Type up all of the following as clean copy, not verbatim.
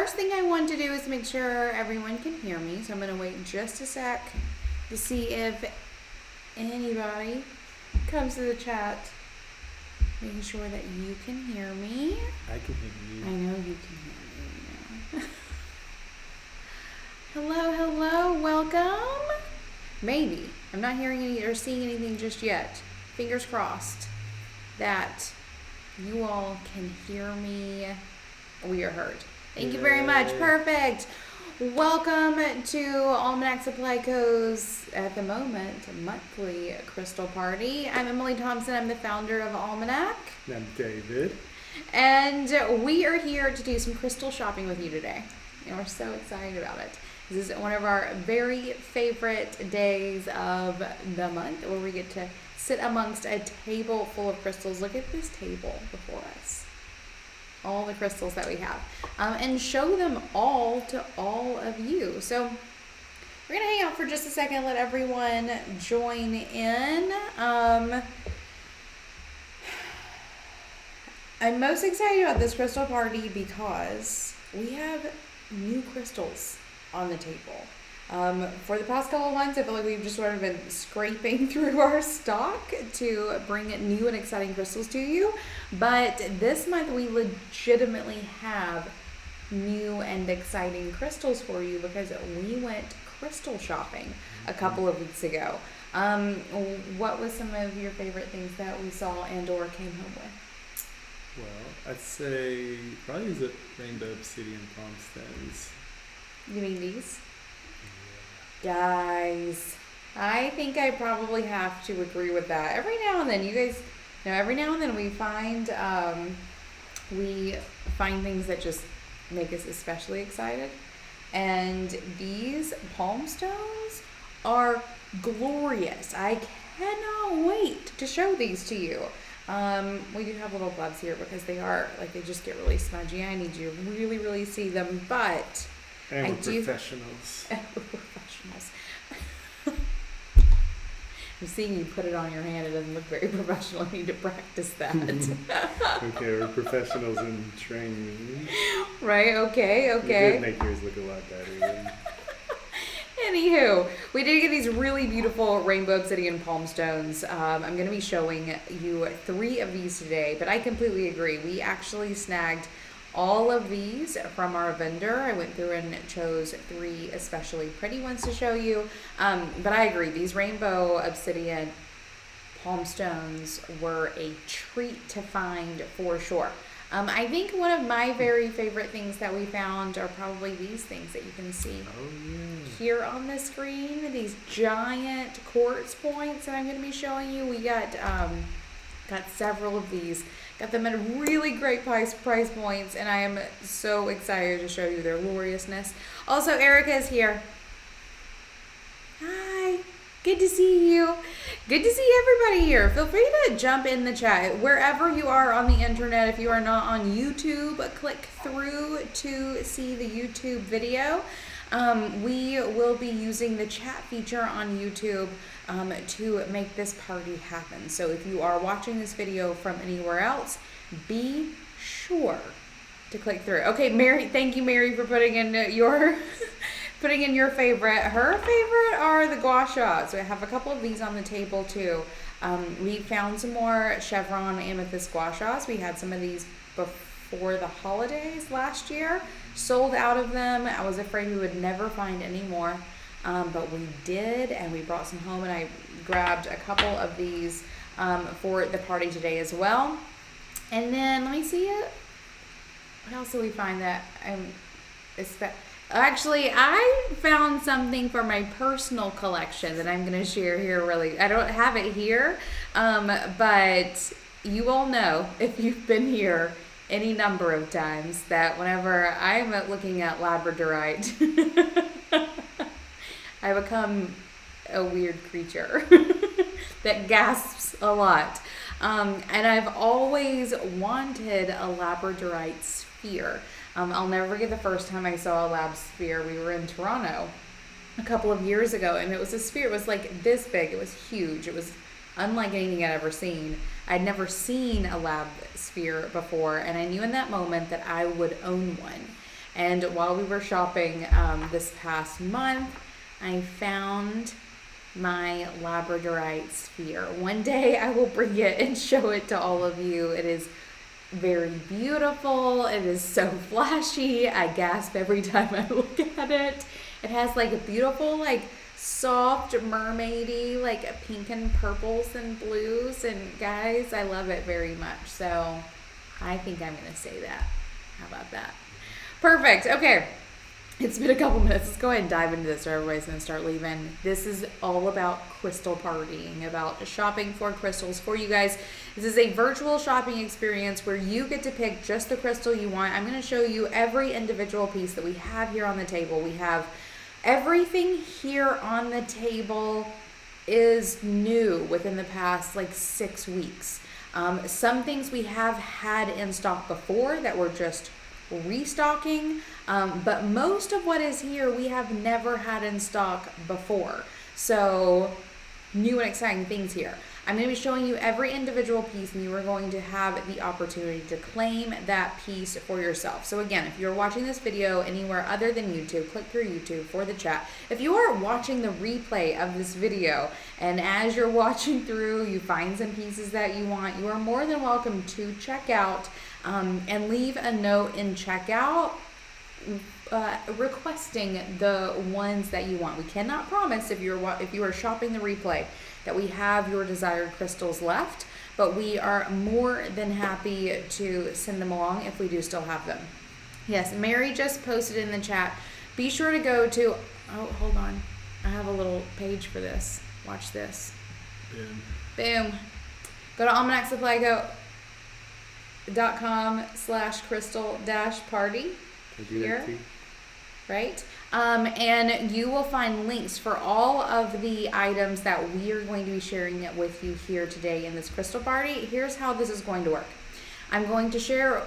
first thing I want to do is make sure everyone can hear me. So I'm going to wait just a sec to see if anybody comes to the chat. Making sure that you can hear me. I can hear you. I know you can hear me now. Hello, welcome. Maybe. I'm not hearing any or seeing anything just yet. Fingers crossed that you all can hear me. We are heard. Thank you very much. Perfect. Welcome to Almanac Supply Co.'s, at the moment, monthly crystal party. I'm Emily Thompson. I'm the founder of Almanac. And I'm David. And we are here to do some crystal shopping with you today. And we're so excited about it. This is one of our very favorite days of the month where we get to sit amongst a table full of crystals. Look at this table before us. All the crystals that we have. And show them all to all of you. So we're going to hang out for just a second, let everyone join in. I'm most excited about this crystal party because we have new crystals on the table. For the past couple of months, I feel like we've just sort of been scraping through our stock to bring new and exciting crystals to you. But this month, we legitimately have new and exciting crystals for you because we went crystal shopping a couple of weeks ago. What was some of your favorite things that we saw and or came home with? Well, I'd say probably the rainbow obsidian palm stems. You mean these? Guys, I think I probably have to agree with that. Every now and then, you guys know, every now and then we find things that just make us especially excited. And these palm stones are glorious. I cannot wait to show these to you. We do have little gloves here because they just get really smudgy. I need you to really, really see them, but and we're professionals. We're professionals. I'm seeing you put it on your hand. It doesn't look very professional. I need to practice that. Okay, we're professionals in training. Right, okay. We did make yours look a lot better. Anywho, we did get these really beautiful rainbow obsidian palm stones. I'm going to be showing you 3 of these today, but I completely agree. We actually snagged all of these from our vendor. I went through and chose 3 especially pretty ones to show you. But I agree, these rainbow obsidian palm stones were a treat to find for sure. I think one of my very favorite things that we found are probably these things that you can see here on the screen. These giant quartz points that I'm going to be showing you. We got several of these. Got them at really great price points, and I am so excited to show you their gloriousness. Also, Erica is here. Hi. Good to see you. Good to see everybody here. Feel free to jump in the chat. Wherever you are on the internet, if you are not on YouTube, click through to see the YouTube video. We will be using the chat feature on YouTube to make this party happen. So if you are watching this video from anywhere else, be sure to click through. Okay, Mary, thank you, Mary, for putting in your favorite. Her favorite are the gua sha. So I have a couple of these on the table too. We found some more chevron amethyst gua shas. We had some of these before the holidays last year. Sold out of them. I was afraid we would never find any more. But we did, and we brought some home, and I grabbed a couple of these for the party today as well. And then, let me see it. What else did we find that actually, I found something for my personal collection that I'm going to share here really. I don't have it here, but you all know, if you've been here any number of times, that whenever I'm looking at labradorite, I become a weird creature that gasps a lot. And I've always wanted a labradorite sphere. I'll never forget the first time I saw a lab sphere. We were in Toronto a couple of years ago, and it was a sphere. It was like this big. It was huge. It was unlike anything I'd ever seen. I'd never seen a lab sphere before, and I knew in that moment that I would own one. And while we were shopping this past month, I found my Labradorite sphere. One day I will bring it and show it to all of you. It is very beautiful. It is so flashy. I gasp every time I look at it. It has like a beautiful, like soft mermaidy, like pink and purples and blues. And guys, I love it very much. So I think I'm going to say that. How about that? Perfect. Okay. It's been a couple minutes. Let's go ahead and dive into this or everybody's going to start leaving. This is all about crystal partying, about shopping for crystals for you guys. This is a virtual shopping experience where you get to pick just the crystal you want. I'm going to show you every individual piece that we have here on the table. We have everything here on the table is new within the past like 6 weeks. Some things we have had in stock before that we're just restocking, but most of what is here we have never had in stock before. So new and exciting things here. I'm going to be showing you every individual piece, and you are going to have the opportunity to claim that piece for yourself. So again, if you're watching this video anywhere other than YouTube, click through YouTube for the chat. If you are watching the replay of this video, and as you're watching through, you find some pieces that you want, you are more than welcome to check out and leave a note in checkout requesting the ones that you want. We cannot promise if you are shopping the replay that we have your desired crystals left, but we are more than happy to send them along if we do still have them. Yes, Mary just posted in the chat. Be sure to go to, oh, hold on. I have a little page for this. Watch this. Boom. Boom. Go to almanacsupplygocom/crystal-party here, right? And you will find links for all of the items that we are going to be sharing it with you here today in this crystal party. Here's how this is going to work. I'm going to share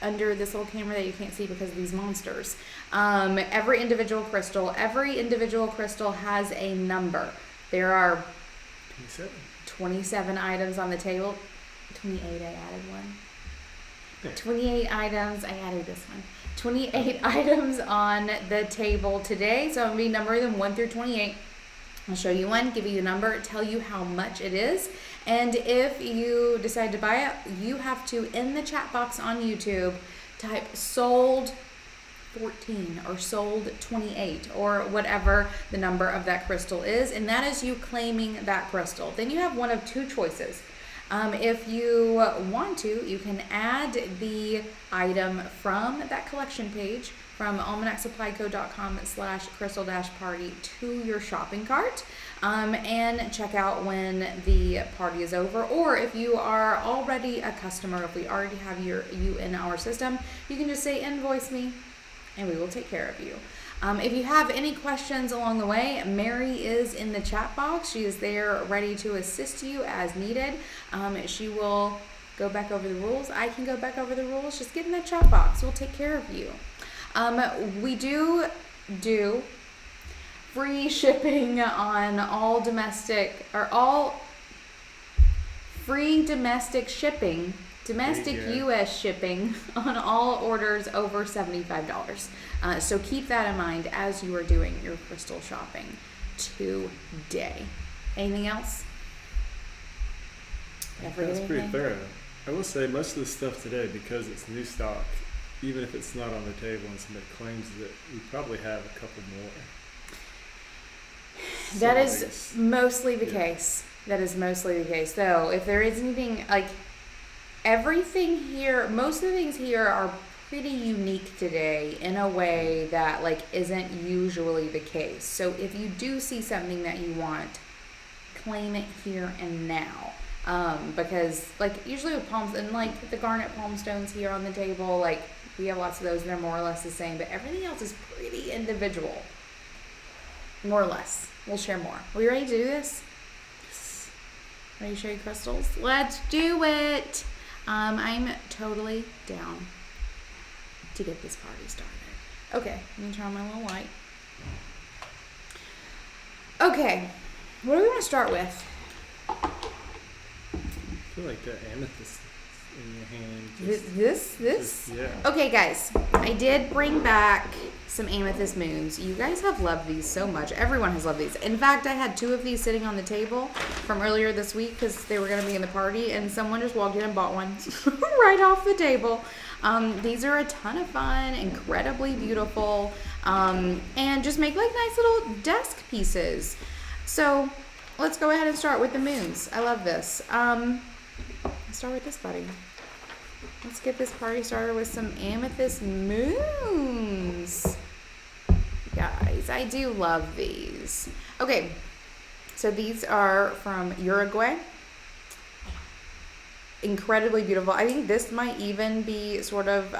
under this little camera that you can't see because of these monsters. Every individual crystal has a number. There are 27 items on the table. 28, I added one. 28 items, I added this one. 28 items on the table today. So I'm going to be numbering them 1 through 28. I'll show you one, give you the number, tell you how much it is. And if you decide to buy it, you have to, in the chat box on YouTube, type sold 14 or sold 28 or whatever the number of that crystal is. And that is you claiming that crystal. Then you have one of two choices. If you want to, you can add the item from that collection page from almanacsupplygocom/crystal-party to your shopping cart and check out when the party is over. Or if you are already a customer, if we already have you in our system, you can just say invoice me and we will take care of you. If you have any questions along the way, Mary is in the chat box. She is there ready to assist you as needed. She will go back over the rules. I can go back over the rules. Just get in the chat box. We'll take care of you. We do free shipping on all domestic, or all free domestic shipping, U.S. shipping on all orders over $75. So keep that in mind as you are doing your crystal shopping today. Anything else? That's pretty thorough. I will say most of the stuff today, because it's new stock, even if it's not on the table and somebody claims it, we probably have a couple more. That is mostly the case. That is mostly the case. Though, if there is anything, like everything here, most of the things here are pretty unique today in a way that like isn't usually the case. So if you do see something that you want, claim it here and now. Because like usually with palms and like the garnet palm stones here on the table, like we have lots of those and they're more or less the same, but everything else is pretty individual. More or less. We'll share more. Are we ready to do this? Yes. Ready to show you crystals? Let's do it. I'm totally down to get this party started. Okay, let me turn on my little light. Okay, what do we want to start with? I feel like the amethyst in your hand. This? Yeah. Okay, guys, I did bring back some amethyst moons. You guys have loved these so much. Everyone has loved these. In fact, I had 2 of these sitting on the table from earlier this week because they were going to be in the party, and someone just walked in and bought one right off the table. These are a ton of fun, incredibly beautiful, and just make like nice little desk pieces. So let's go ahead and start with the moons. I love this. Let's start with this, buddy. Let's get this party started with some amethyst moons. Guys, I do love these. Okay, so these are from Uruguay. Incredibly beautiful. I think this might even be sort of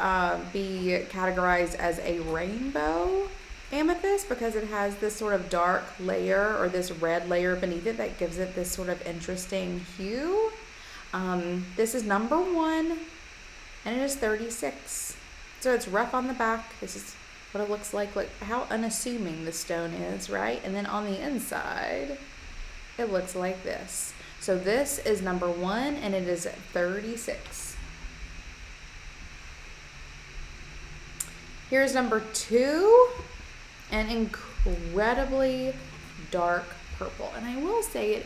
be categorized as a rainbow amethyst because it has this sort of dark layer or this red layer beneath it that gives it this sort of interesting hue. This is number 1 and it is 36. So it's rough on the back. This is what it looks like. Look how unassuming the stone is, right? And then on the inside, it looks like this. So this is number 1 and it is 36. Here's number 2, an incredibly dark purple. And I will say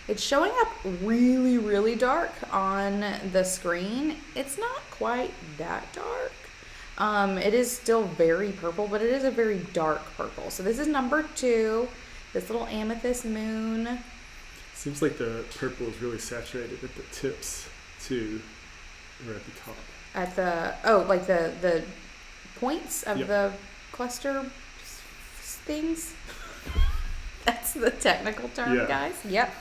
it's showing up really, really dark on the screen. It's not quite that dark. It is still very purple, but it is a very dark purple. So this is number 2, this little amethyst moon. Seems like the purple is really saturated at the tips too, or at the top. At the, like the points of the cluster things. That's the technical term, guys. Yep.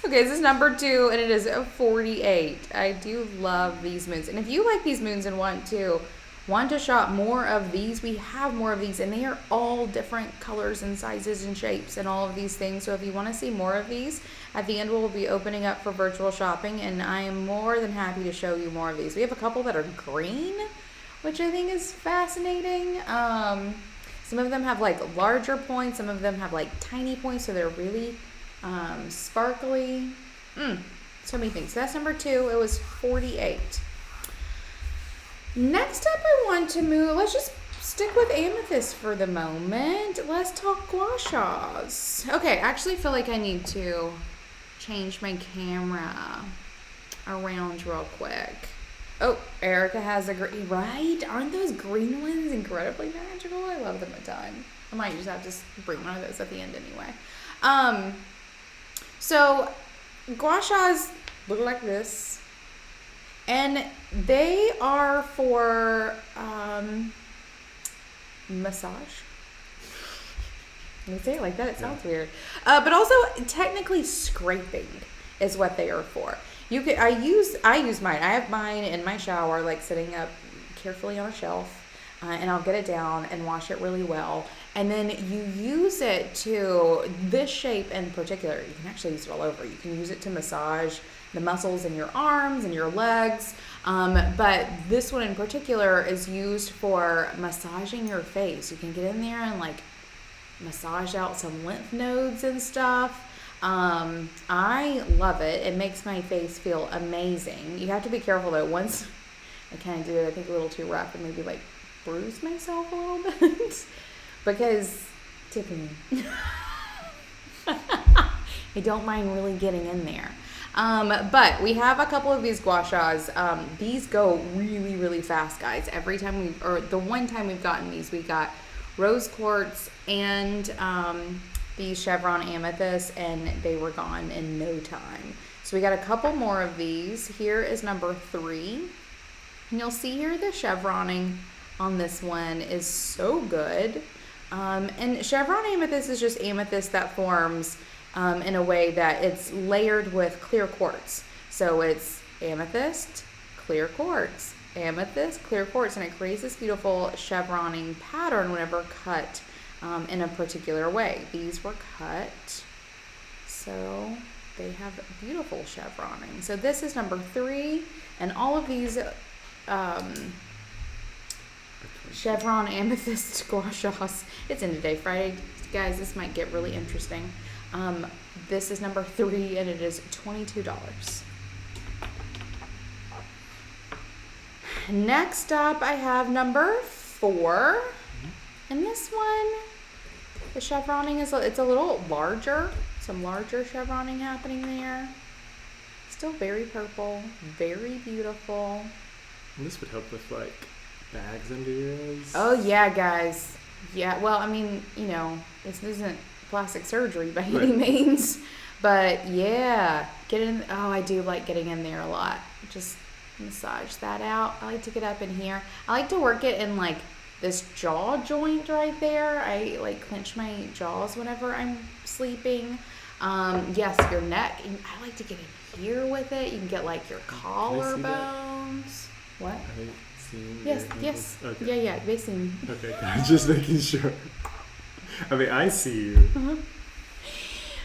Okay, this is number 2, and it is 48. I do love these moons. And if you like these moons and want to shop more of these, we have more of these, and they are all different colors and sizes and shapes and all of these things. So if you want to see more of these, at the end we'll be opening up for virtual shopping, and I am more than happy to show you more of these. We have a couple that are green, which I think is fascinating. Some of them have like larger points, some of them have like tiny points, so they're really sparkly. So many things. So that's number 2. It was 48. Next up, I want to move. Let's just stick with amethyst for the moment. Let's talk gua shas. Okay, I actually feel like I need to change my camera around real quick. Oh, Erica has a green, right? Aren't those green ones incredibly magical? I love them a ton. I might just have to bring one of those at the end anyway. So gua shas look like this, and they are for massage. When you say it like that, it sounds weird. But also, technically, scraping is what they are for. You could. I use mine. I have mine in my shower, like sitting up carefully on a shelf, and I'll get it down and wash it really well. And then you use it to, this shape in particular, you can actually use it all over. You can use it to massage the muscles in your arms and your legs. But this one in particular is used for massaging your face. You can get in there and like massage out some lymph nodes and stuff. I love it. It makes my face feel amazing. You have to be careful though. Once I kind of did it, I think a little too rough and maybe like bruised myself a little bit. Because, Tiffany, I don't mind really getting in there. But we have a couple of these gua shas. These go really, really fast, guys. Every time the one time we've gotten these, we got rose quartz and these chevron amethysts, and they were gone in no time. So we got a couple more of these. Here is number 3. And you'll see here the chevroning on this one is so good. And chevron amethyst is just amethyst that forms in a way that it's layered with clear quartz. So it's amethyst, clear quartz, amethyst, clear quartz, and it creates this beautiful chevroning pattern whenever cut in a particular way. These were cut, so they have beautiful chevroning. So this is number 3, and all of these chevron amethyst gua shas. It's in today, Friday, guys. This might get really interesting. This is number 3, and it is $22. next up I have number 4. And this one, the chevroning it's a little larger. Some larger chevroning happening there. Still very purple, very beautiful. And this would help with like bags under your eyes. Oh yeah, guys. Yeah, well, I mean, this isn't plastic surgery by any means. But yeah, I do like getting in there a lot. Just massage that out. I like to get up in here. I like to work it in like this jaw joint right there. I like clench my jaws whenever I'm sleeping. Yes, your neck. I like to get in here with it. You can get like your collarbones. What? Yes. Okay. Yeah, they see me. Okay, just making sure. I mean, I see you. Uh-huh.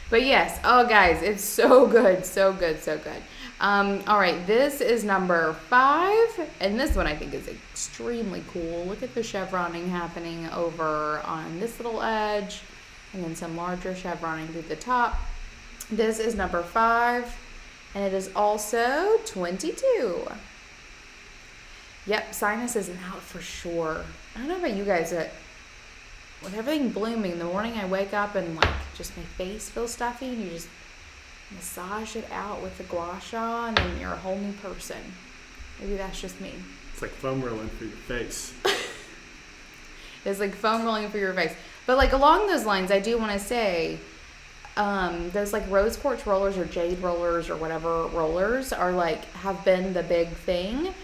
But yes, oh guys, it's so good. All right, this is number 5, and this one I think is extremely cool. Look at the chevroning happening over on this little edge, and then some larger chevroning through the top. This is number 5, and it is also 22. Yep, sinus isn't out for sure. I don't know about you guys, but with everything blooming, the morning I wake up and like just my face feels stuffy, and you just massage it out with the gua sha, and then you're a whole new person. Maybe that's just me. It's like foam rolling for your face. It's like foam rolling for your face. But like along those lines, I do want to say, those like rose quartz rollers or jade rollers or whatever rollers are like have been the big thing.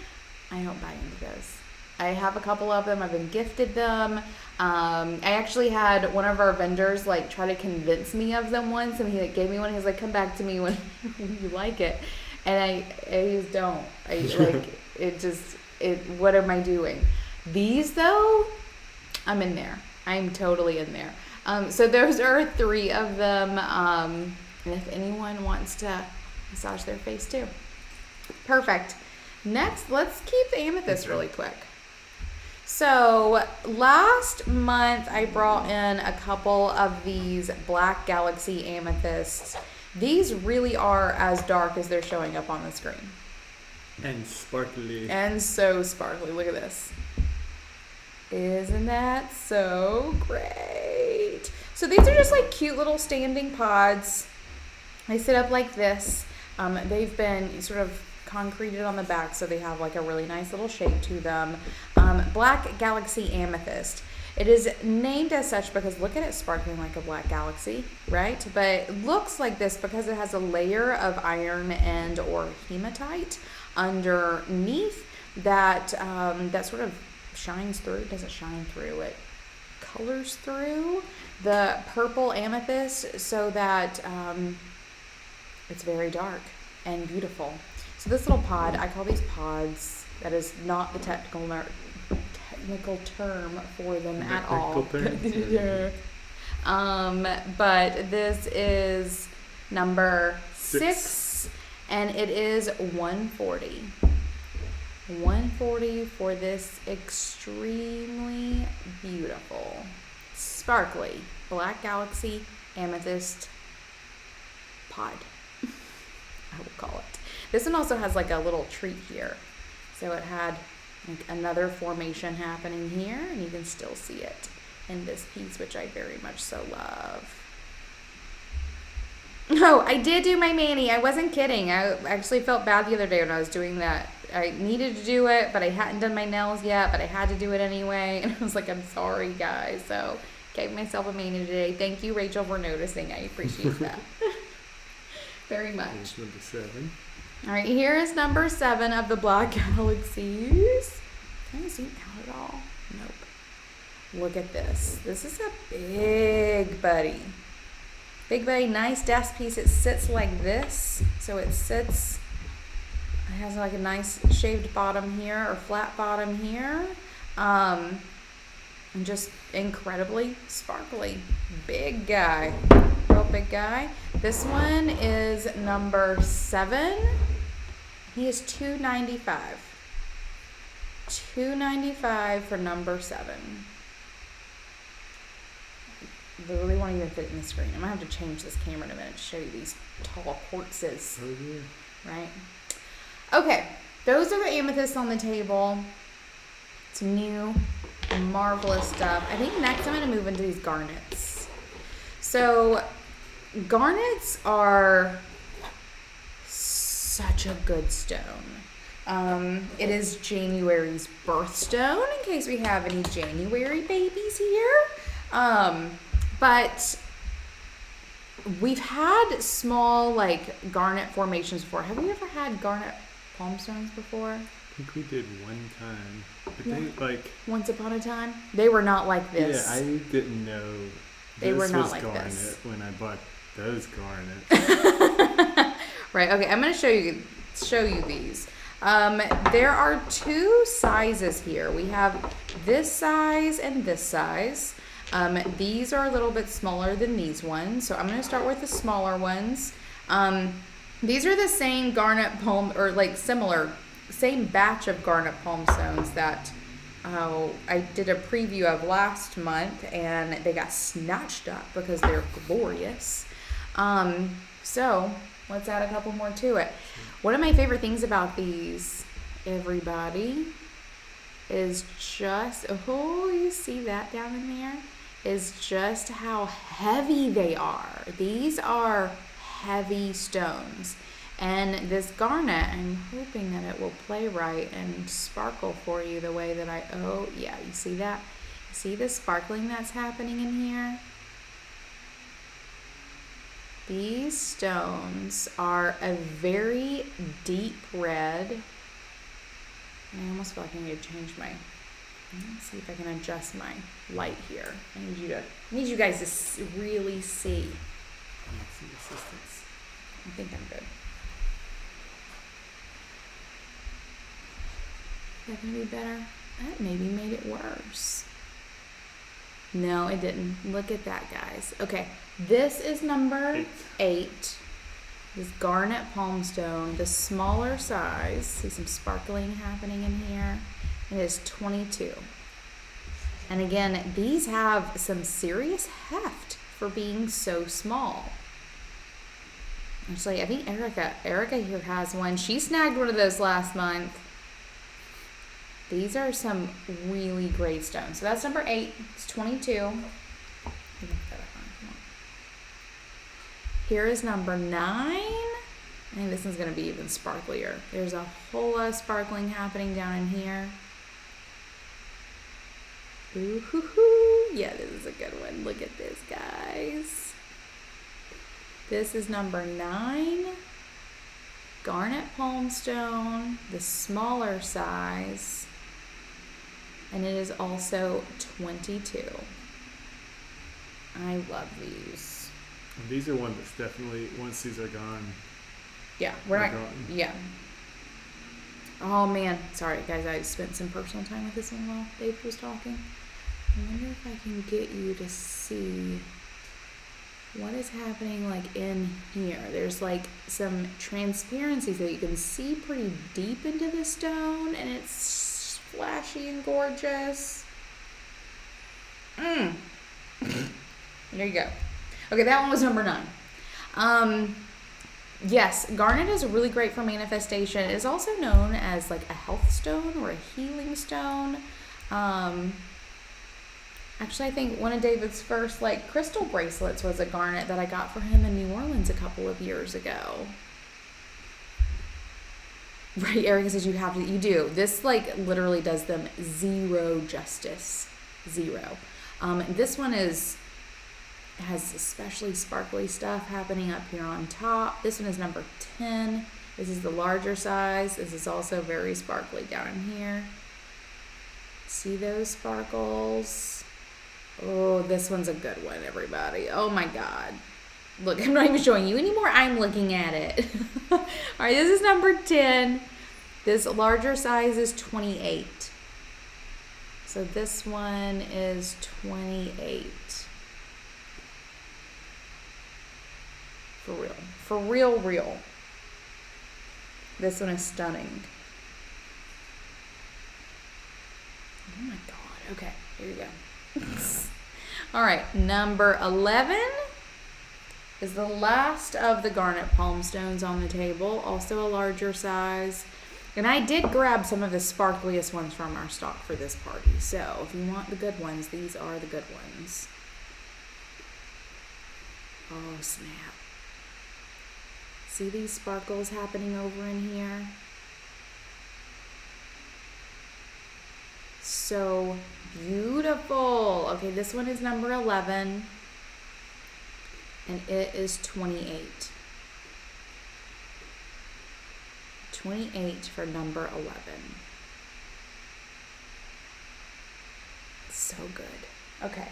I don't buy into those. I have a couple of them. I've been gifted them. I actually had one of our vendors like try to convince me of them once, and he like gave me one. He was like, "Come back to me when you like it," and I just don't. I like what am I doing? These though, I'm in there. I'm totally in there. So those are 3 of them. And if anyone wants to massage their face too, perfect. Next, let's keep the amethyst really quick. So last month I brought in a couple of these Black Galaxy amethysts. These really are as dark as they're showing up on the screen. And sparkly. And so sparkly. Look at this. Isn't that so great? So these are just like cute little standing pods. They sit up like this. They've been sort of concreted on the back, so they have like a really nice little shape to them. Black Galaxy Amethyst. It is named as such because look at it sparkling like a black galaxy, right? But it looks like this because it has a layer of iron and or hematite underneath that that sort of shines through. It doesn't shine through, it colors through the purple amethyst so that it's very dark and beautiful. So this little pod, I call these pods, that is not the technical term for them at all. But this is number 6, and it is 140. 140 for this extremely beautiful, sparkly Black Galaxy Amethyst pod. I will call it. This one also has like a little treat here. So it had like another formation happening here, and you can still see it in this piece, which I very much so love. Oh, I did do my mani. I wasn't kidding. I actually felt bad the other day when I was doing that. I needed to do it, but I hadn't done my nails yet, but I had to do it anyway. And I was like, I'm sorry, guys. So gave myself a mani today. Thank you, Rachel, for noticing. I appreciate that very much. Here's number 7. All right, here is number 7 of the Black Galaxies. Can I zoom out at all? Nope. Look at this. This is a big buddy. Big buddy, nice desk piece. It sits like this. So it sits, it has like a nice shaved bottom here or flat bottom here. And just incredibly sparkly. Big guy. Real big guy. This one is number 7. He is $295. $295 for number 7. Literally won't even fit in the screen. I'm gonna have to change this camera in a minute to show you these tall quartzes. Oh yeah. Right? Okay. those are the amethysts on the table. Some new, marvelous stuff. I think next I'm going to move into these garnets. So, garnets are such a good stone. It is January's birthstone, in case we have any January babies here. But we've had small, like, garnet formations before. Have we ever had garnet palm stones before? I think we did one time. But they, like... Once upon a time? They were not like this. Yeah, I didn't know they were not was like garnet this when I bought those garnets. Right, okay, I'm going to show you these. There are two sizes here. We have this size and this size. These are a little bit smaller than these ones, so I'm going to start with the smaller ones. These are the same garnet palm, or like similar, same batch of garnet palm stones that I did a preview of last month, and they got snatched up because they're glorious. So let's add a couple more to it. One of my favorite things about these, everybody, is just, oh, you see that down in there? Is just how heavy they are. These are heavy stones. And this garnet, I'm hoping that it will play right and sparkle for you the way that oh, yeah, you see that? See the sparkling that's happening in here? These stones are a very deep red. I almost feel like I need to change my, let's see if I can adjust my light here. I need you guys to really see. I think I'm good. Is that gonna be better? That maybe made it worse. No, it didn't. Look at that, guys. Okay, this is number 8. This garnet palm stone, the smaller size. See some sparkling happening in here. It is 22. And again, these have some serious heft for being so small. Actually, I think Erica here has one. She snagged one of those last month. These are some really great stones. So that's number 8. It's 22. Here is number 9. I think this one's going to be even sparklier. There's a whole lot of sparkling happening down in here. Ooh, hoo, hoo. Yeah, this is a good one. Look at this, guys. This is number 9. Garnet palm stone, the smaller size. And it is also 22. I love these. And these are ones that's definitely, once these are gone. Yeah, yeah. Oh man, sorry guys, I spent some personal time with this one while Dave was talking. I wonder if I can get you to see what is happening like in here. There's like some transparency so you can see pretty deep into the stone, and it's flashy and gorgeous. There you go. Okay, that one was number 9. Yes, garnet is really great for manifestation. It is also known as like a health stone or a healing stone. Actually, I think one of David's first like crystal bracelets was a garnet that I got for him in New Orleans a couple of years ago. Right, Erica says you do. This like literally does them zero justice. 0. This one has especially sparkly stuff happening up here on top. This one is number 10. This is the larger size. This is also very sparkly down in here. See those sparkles? Oh, this one's a good one, everybody. Oh my God. Look, I'm not even showing you anymore. I'm looking at it. All right, this is number 10. This larger size is 28. So this one is 28. For real. For real, real. This one is stunning. Oh my God. Okay, here you go. All right, number 11 is the last of the garnet palm stones on the table, also a larger size. And I did grab some of the sparkliest ones from our stock for this party. So if you want the good ones, these are the good ones. Oh, snap. See these sparkles happening over in here? So beautiful. Okay, this one is number 11. And it is 28. 28 for number 11. So good. Okay.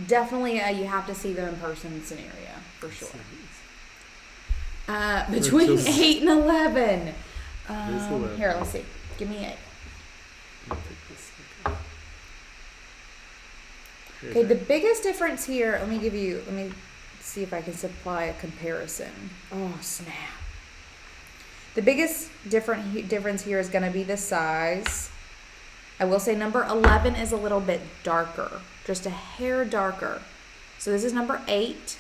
Definitely you have to see the in-person scenario for sure. Between 8 and 11. 11. Here, let's see. Give me 8. Okay, the biggest difference here, let me see if I can supply a comparison. Oh, snap. The biggest difference here is going to be the size. I will say number 11 is a little bit darker, just a hair darker. So this is number 8.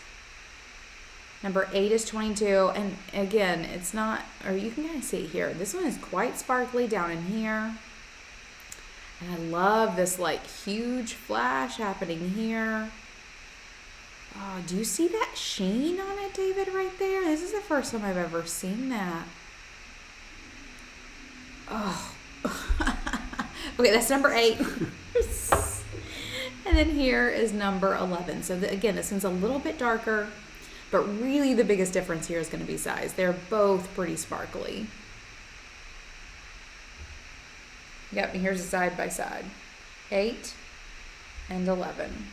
Number 8 is 22. And again, it's not, or you can kind of see it here. This one is quite sparkly down in here. And I love this like huge flash happening here. Oh, do you see that sheen on it, David, right there? This is the first time I've ever seen that. Oh. Okay, that's number 8. And then here is number 11. So again, this one's a little bit darker, but really the biggest difference here is going to be size. They're both pretty sparkly. Yep, and here's a side by side. 8 and 11.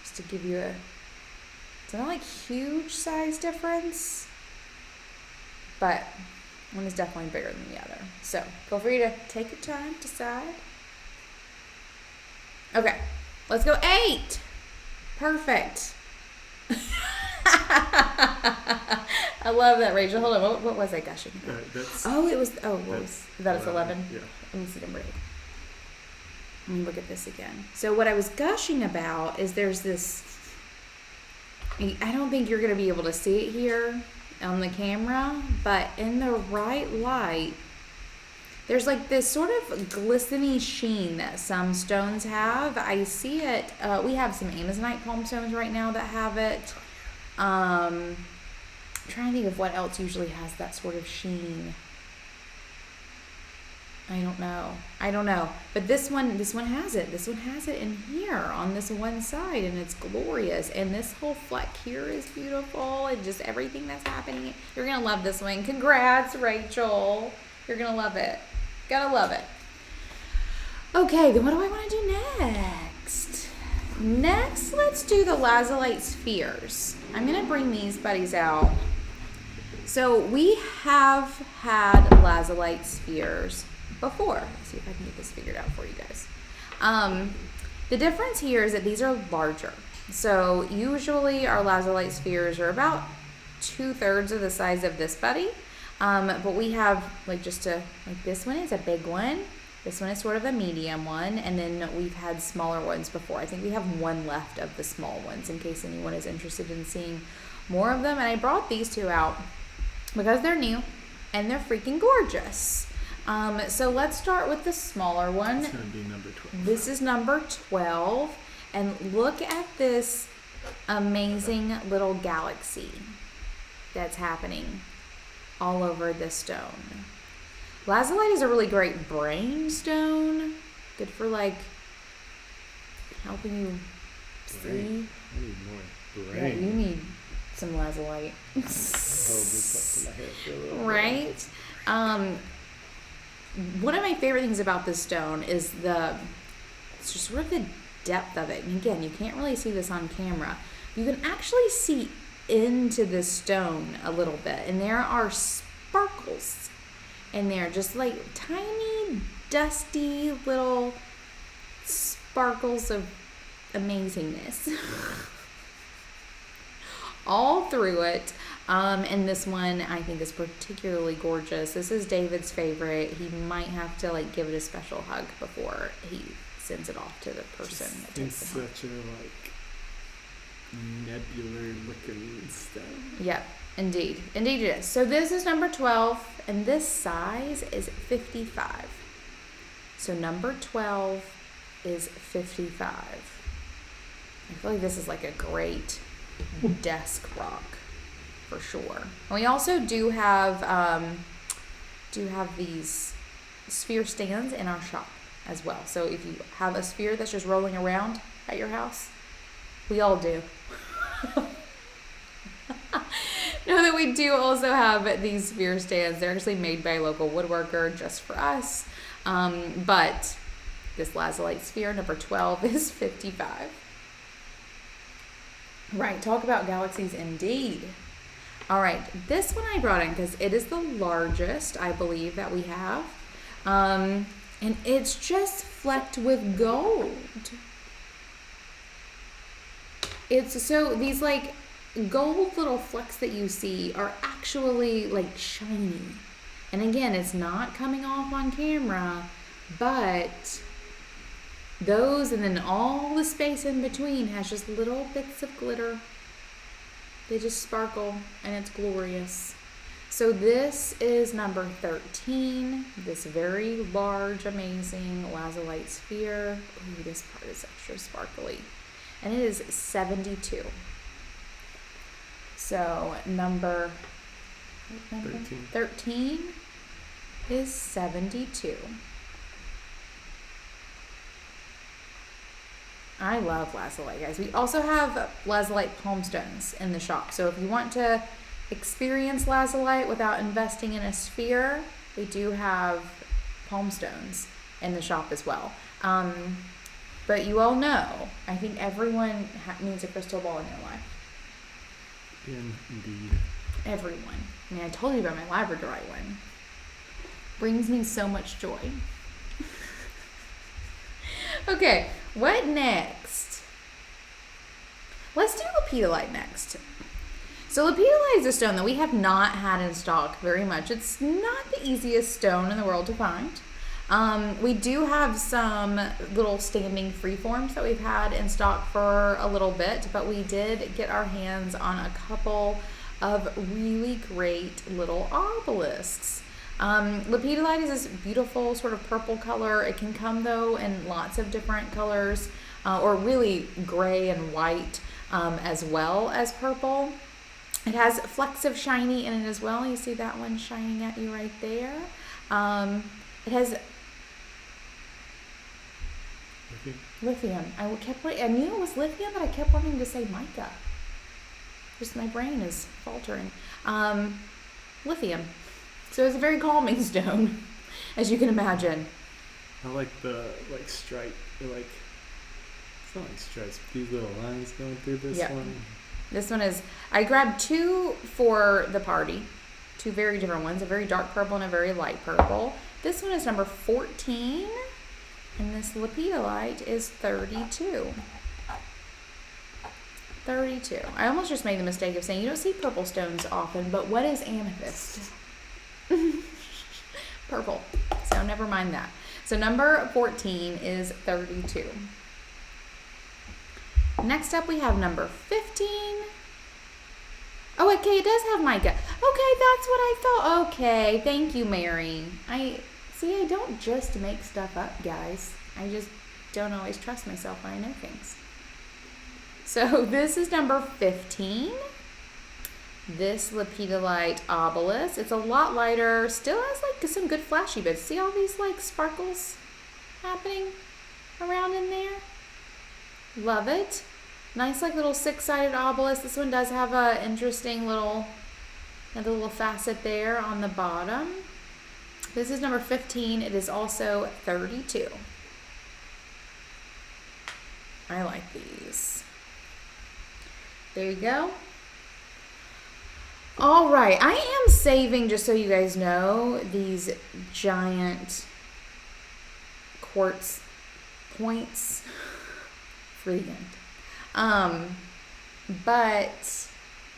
Just to give you it's not like huge size difference, but one is definitely bigger than the other. So feel free to take your time, decide. Okay, let's go 8. Perfect. I love that, Rachel. Hold on, what was I gushing about? It's 11? Yeah. Let me see number 8. Let me look at this again. So what I was gushing about is there's this, I don't think you're going to be able to see it here on the camera, but in the right light, there's like this sort of glistening sheen that some stones have. I see it. We have some Amazonite palm stones right now that have it. I'm trying to think of what else usually has that sort of sheen. I don't know. But this one has it. This one has it in here on this one side, and it's glorious. And this whole fleck here is beautiful, and just everything that's happening. You're gonna love this one. Congrats, Rachel. You're gonna love it. Gotta love it. Okay, then what do I want to do next? Next, let's do the lazulite spheres. I'm gonna bring these buddies out. So we have had lazulite spheres before. Let's see if I can get this figured out for you guys. The difference here is that these are larger. So usually our lazulite spheres are about 2/3 of the size of this buddy. But we have this one is a big one. This one is sort of a medium one. And then we've had smaller ones before. I think we have one left of the small ones in case anyone is interested in seeing more of them. And I brought these two out because they're new and they're freaking gorgeous. So let's start with the smaller one. It's going to be number 12. This is number 12. And look at this amazing little galaxy that's happening all over this stone. Lazulite is a really great brain stone. Good for helping you see. I need more brain. Yeah, you need some lazulite. Right? One of my favorite things about this stone is it's just sort of the depth of it. And again, you can't really see this on camera. You can actually see into the stone a little bit, and there are sparkles in there, just like tiny dusty little sparkles of amazingness all through it. And this one I think is particularly gorgeous. This is David's favorite. He might have to give it a special hug before he sends it off to the person that takes it home. Such a nebular looking stone. Yep. Indeed. Indeed it is. So this is number 12, and this size is 55. So number 12 is 55. I feel like this is like a great desk rock for sure. And we also do have these sphere stands in our shop as well. So if you have a sphere that's just rolling around at your house, we all do. Know that we do also have these sphere stands. They're actually made by a local woodworker just for us. But this lazulite sphere, number 12, is 55. Right, talk about galaxies indeed. All right, this one I brought in because it is the largest, I believe, that we have. And it's just flecked with gold. It's so these like gold little flecks that you see are actually like shiny. And again, it's not coming off on camera, but those and then all the space in between has just little bits of glitter. They just sparkle and it's glorious. So this is number 13, this very large, amazing lazulite sphere. Ooh, this part is extra sparkly. And it is 72. So number 13 is 72. I love lazulite, guys. We also have lazulite palm stones in the shop. So if you want to experience lazulite without investing in a sphere, we do have palm stones in the shop as well. But you all know, I think everyone needs a crystal ball in their life. Indeed. Everyone. I mean, I told you about my Labradorite one. Brings me so much joy. Okay, what next? Let's do Lepidolite next. So Lepidolite is a stone that we have not had in stock very much. It's not the easiest stone in the world to find. We do have some little standing freeforms that we've had in stock for a little bit, but we did get our hands on a couple of really great little obelisks. Lepidolite is this beautiful sort of purple color. It can come though in lots of different colors, or really gray and white, as well as purple. It has flecks of shiny in it as well. You see that one shining at you right there. It has lithium. I knew it was lithium, but I kept wanting to say mica. Just my brain is faltering. Lithium. So it's a very calming stone, as you can imagine. I like the stripe. It's not like stripes, but these little lines going through this one. This one is, I grabbed two for the party. Two very different ones, a very dark purple and a very light purple. This one is number 14, and this Lepidolite is 32. 32. I almost just made the mistake of saying you don't see purple stones often, but what is amethyst? Purple. So never mind that. So number 14 is 32. Next up we have number 15. Oh, okay, it does have mica. Okay, that's what I thought. Okay, thank you, Mary. I don't just make stuff up, guys. I just don't always trust myself when I know things. So this is number 15. This Lepidolite obelisk. It's a lot lighter. Still has like some good flashy bits. See all these like sparkles happening around in there? Love it. Nice like little six-sided obelisk. This one does have a interesting little facet there on the bottom. This is number 15. It is also 32. I like these. There you go. All right, I am saving, just so you guys know, these giant quartz points for the end. But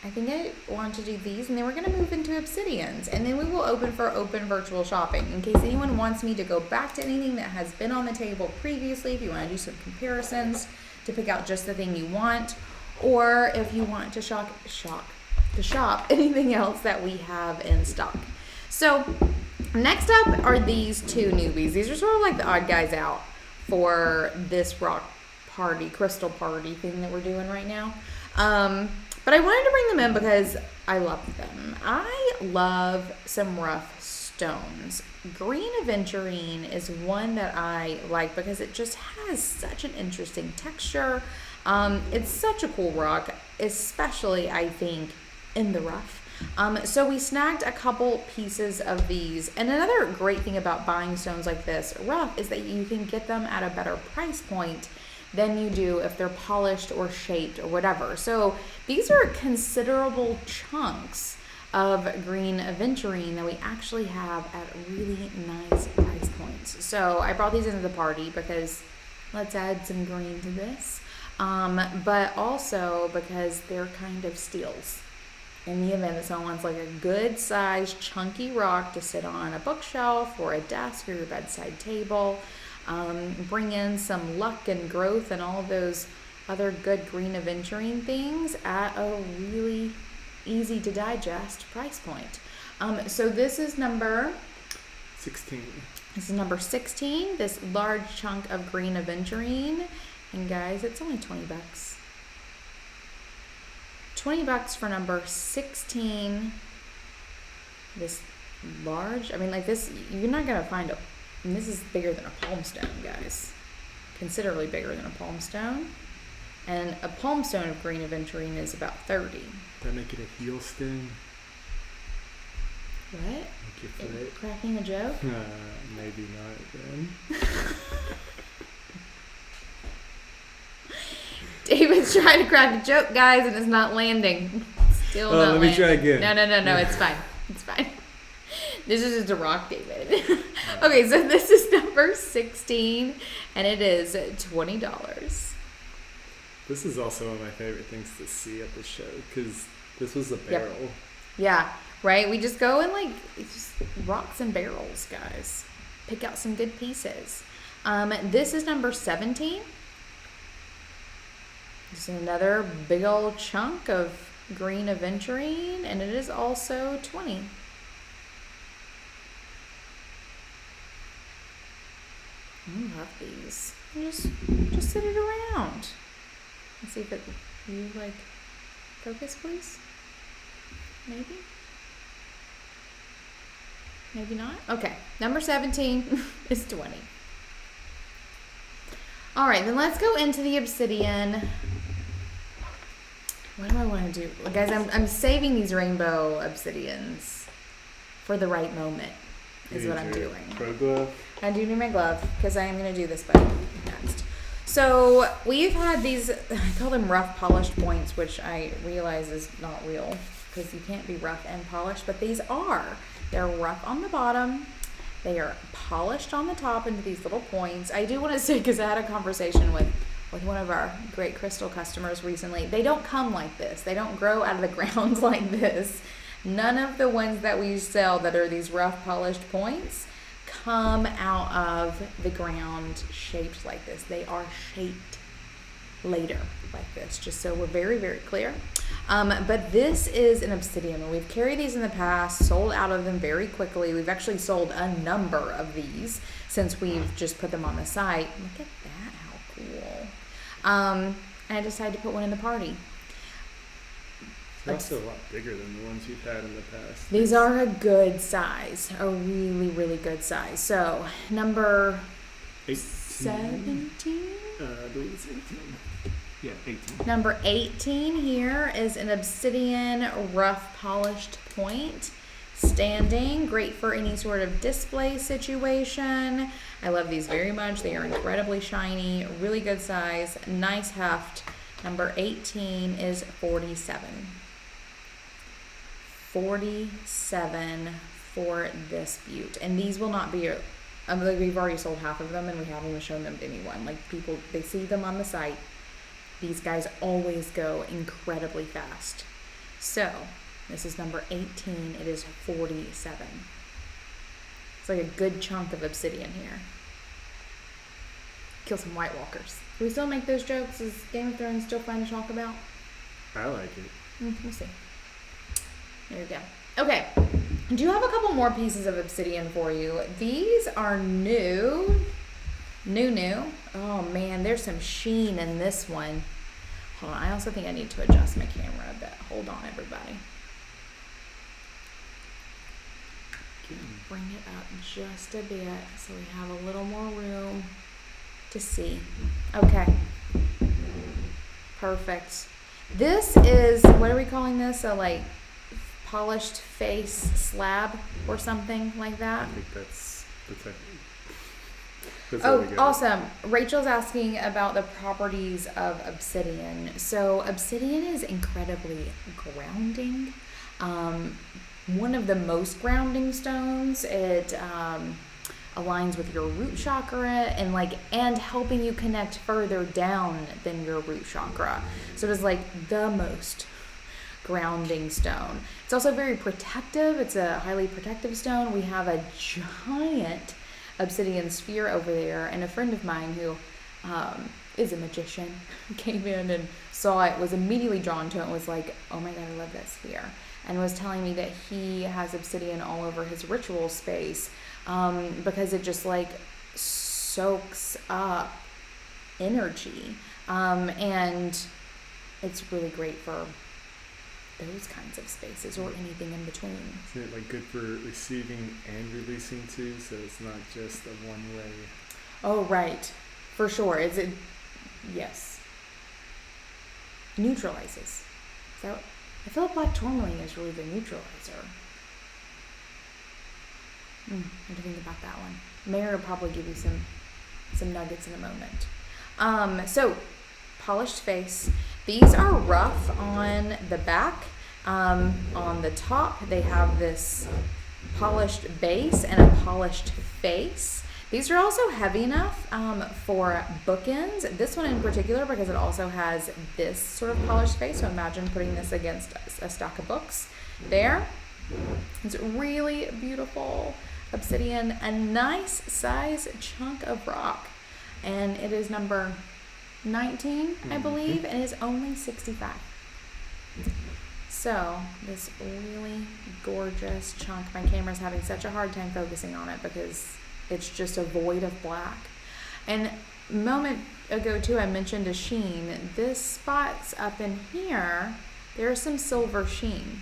I think I want to do these, and then we're going to move into obsidians, and then we will open for open virtual shopping. In case anyone wants me to go back to anything that has been on the table previously, if you want to do some comparisons to pick out just the thing you want, or if you want to to shop anything else that we have in stock. So next up are these two newbies. These are sort of like the odd guys out for this rock party, crystal party thing that we're doing right now. But I wanted to bring them in because I love them. I love some rough stones. Green Aventurine is one that I like because it just has such an interesting texture. It's such a cool rock, especially I think in the rough. So we snagged a couple pieces of these. And another great thing about buying stones like this rough is that you can get them at a better price point than you do if they're polished or shaped or whatever. So these are considerable chunks of Green Aventurine that we actually have at really nice price points. So I brought these into the party because let's add some green to this. But also because they're kind of steals. In the event that someone wants like a good sized chunky rock to sit on a bookshelf or a desk or your bedside table, bring in some luck and growth and all of those other good Green Aventurine things at a really easy to digest price point. So this is number 16. This is number 16, this large chunk of Green Aventurine. And guys, it's only 20 bucks. 20 bucks for number 16. This large, I mean, like this, you're not gonna find and this is bigger than a palm stone, guys. Considerably bigger than a palm stone. And a palm stone of Green Aventurine is about 30. That make it a heel stone? What? Make your foot? Cracking a joke? Maybe not then. David's trying to crack a joke, guys, and it's not landing. Still not let me landing. try again. No, it's fine. It's fine. This is just a rock, David. Okay, so this is number 16, and it is $20. This is also one of my favorite things to see at the show, because this was a barrel. Yep. Yeah, right? We just go and like, it's just rocks and barrels, guys. Pick out some good pieces. This is number 17. This is another big old chunk of Green Aventurine, and it is also 20. I love these. Just sit it around. Let's see if you like focus, please. Maybe. Maybe not. Okay, number 17 is 20. All right, then let's go into the Obsidian. What do I want to do? Guys, I'm saving these rainbow Obsidians for the right moment, is what I'm doing. Pro glove? I do need my glove, because I am going to do this button next. So, we've had these, I call them rough polished points, which I realize is not real, because you can't be rough and polished, but these are. They're rough on the bottom. They are polished on the top into these little points. I do want to say, because I had a conversation with one of our great crystal customers recently, they don't come like this. They don't grow out of the ground like this. None of the ones that we sell that are these rough polished points come out of the ground shaped like this. They are shaped later like this, just so we're very, very clear. But this is an obsidian. We've carried these in the past, sold out of them very quickly. We've actually sold a number of these since we've just put them on the site. Look at that, how cool. And I decided to put one in the party. They're also a lot bigger than the ones you've had in the past. These are a good size, a really, really good size. So, number 17? I believe it's 18. Yeah, 18. Number 18 here is an obsidian rough polished point. Standing, great for any sort of display situation. I love these very much. They are incredibly shiny, really good size, nice heft. Number 18 is 47. 47 for this beaut. And these will not be, like we've already sold half of them and we haven't even shown them to anyone. Like people, they see them on the site. These guys always go incredibly fast. So, this is number 18. It is 47. It's like a good chunk of obsidian here. Kill some White Walkers. Do we still make those jokes? Is Game of Thrones still fun to talk about? I like it. We'll see. There you go. Okay. I do have a couple more pieces of obsidian for you. These are new. Oh man, there's some sheen in this one. Hold on, I also think I need to adjust my camera a bit. Hold on, everybody. Bring it up just a bit so we have a little more room to see. Okay. Perfect. This is, what are we calling this? A like polished face slab or something like that? I think that's Oh, awesome. Rachel's asking about the properties of obsidian. So obsidian is incredibly grounding. One of the most grounding stones. It aligns with your root chakra and helping you connect further down than your root chakra. So it is like the most grounding stone. It's also very protective. It's a highly protective stone. We have a giant obsidian sphere over there, and a friend of mine who is a magician came in and saw it, was immediately drawn to it, and was like, oh my god, I love that sphere, and was telling me that he has obsidian all over his ritual space because it just like soaks up energy, and it's really great for those kinds of spaces or anything in between. Isn't it like good for receiving and releasing too? So it's not just a one way. Oh, right. For sure. Is it? Yes. Neutralizes. So I feel like black tourmaline is really the neutralizer. What do you think about that one? Mary will probably give you some nuggets in a moment. So polished face. These are rough on the back. On the top, they have this polished base and a polished face. These are also heavy enough for bookends. This one in particular because it also has this sort of polished face. So imagine putting this against a stack of books there. It's really beautiful obsidian, a nice size chunk of rock. And it is number 19, I believe, and it is only 65. So this really gorgeous chunk, my camera's having such a hard time focusing on it because it's just a void of black. And a moment ago too, I mentioned a sheen. This spot's up in here, there's some silver sheen.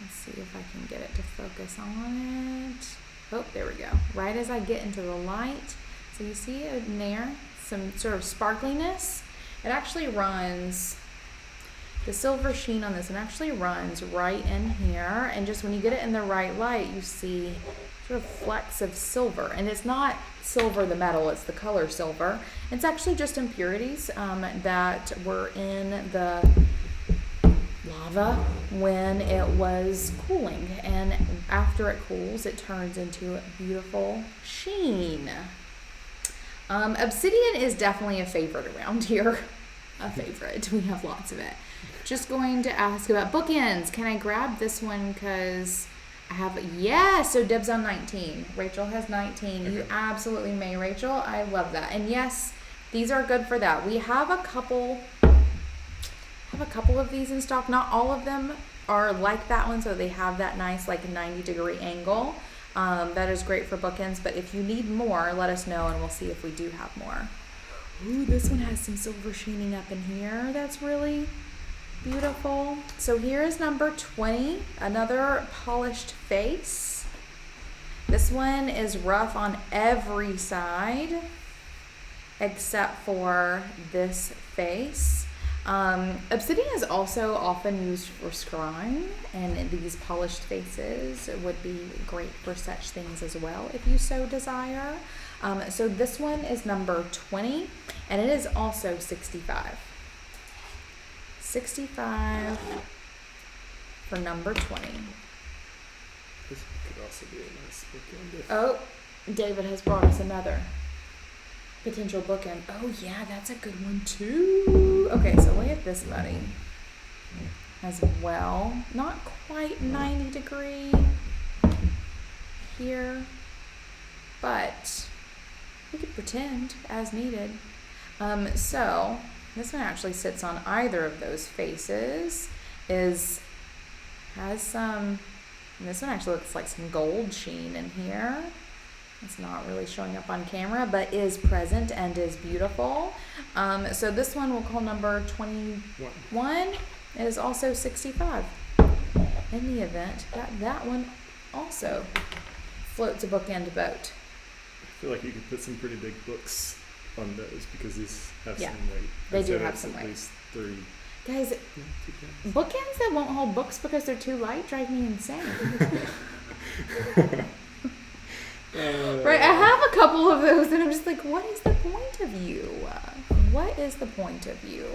Let's see if I can get it to focus on it. Oh, there we go. Right as I get into the light. So you see it in there, some sort of sparkliness. It actually runs, the silver sheen on this one actually runs right in here. And just when you get it in the right light, you see sort of flecks of silver. And it's not silver the metal, it's the color silver. It's actually just impurities that were in the lava when it was cooling, and after it cools it turns into a beautiful sheen. Obsidian is definitely a favorite around here. A favorite. We have lots of it. Just going to ask about bookends. Can I grab this one because I have, yeah, so dibs on 19. Rachel has 19. You absolutely may, Rachel. I love that. And yes, these are good for that. We have a couple of these in stock. Not all of them are like that one, so they have that nice like 90-degree angle. That is great for bookends, but if you need more, let us know and we'll see if we do have more. Ooh, this one has some silver sheening up in here. That's really beautiful. So here is number 20, another polished face. This one is rough on every side except for this face. Obsidian is also often used for scrying, and these polished faces would be great for such things as well if you so desire. So this one is number 20, and it is also 65. 65 for number 20. This could also be a nice bookend. Oh, David has brought us another potential bookend. Oh yeah, that's a good one too. Okay, so look at this buddy as well. Not quite 90 degree here, but we could pretend as needed. So this one actually sits on either of those faces. Is Has some, and this one actually looks like some gold sheen in here. It's not really showing up on camera, but is present and is beautiful. So this one we'll call number 21. It is also 65. In the event that one also floats a bookend boat. I feel like you could put some pretty big books on those because these have Yeah, some weight. they do So have that's some at weight. least 3. Guys, Yeah, 2 pounds. bookends that won't hold books because they're too light drive me insane. Right, I have a couple of those and I'm just like, what is the point of you? What is the point of you?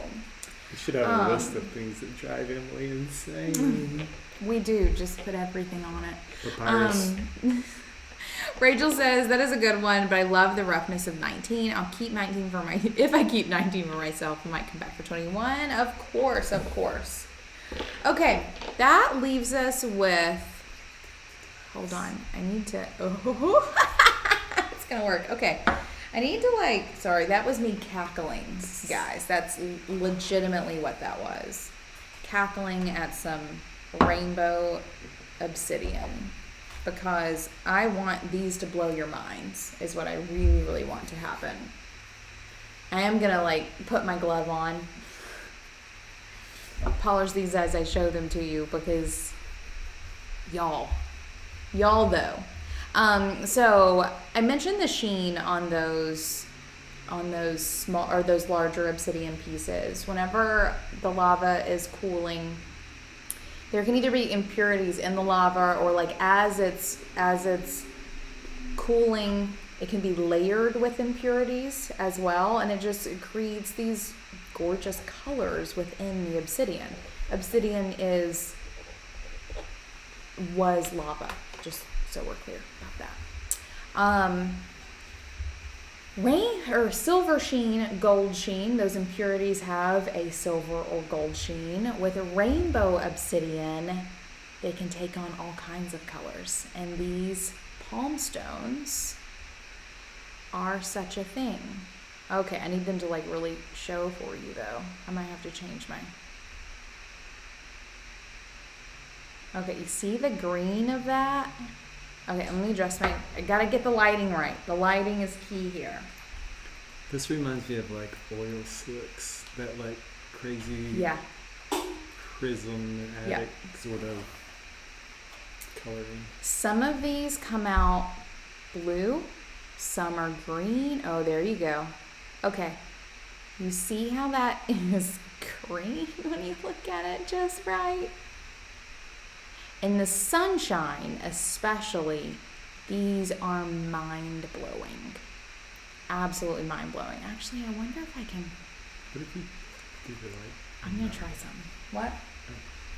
You should have a list of things that drive Emily insane. We do, just put everything on it. Papyrus. Rachel says, that is a good one, but I love the roughness of 19. I'll keep 19 for my, if I keep 19 for myself, I might come back for 21. Of course, of course. Okay, that leaves us with, hold on, I need to, it's gonna work. Okay, I need to sorry, that was me cackling, guys. That's legitimately what that was. Cackling at some rainbow obsidian. Because I want these to blow your minds, is what I really, really want to happen. I am gonna put my glove on, polish these as I show them to you, because y'all though. So I mentioned the sheen on those small or those larger obsidian pieces. Whenever the lava is cooling, there can either be impurities in the lava or as it's cooling, it can be layered with impurities as well, and it creates these gorgeous colors within the obsidian. Obsidian was lava, just so we're clear about that. Rain or silver sheen, gold sheen, those impurities have a silver or gold sheen. With a rainbow obsidian, they can take on all kinds of colors. And these palm stones are such a thing. Okay, I need them to really show for you though. I might have to change my... Okay, you see the green of that? Okay, let me adjust I gotta get the lighting right. The lighting is key here. This reminds me of oil slicks, that crazy prismatic sort of coloring. Some of these come out blue, some are green. Oh, there you go. Okay, you see how that is green when you look at it just right? In the sunshine, especially, these are mind-blowing. Absolutely mind-blowing. Actually, I wonder if I can... What if you do the light? I'm going to try something. What?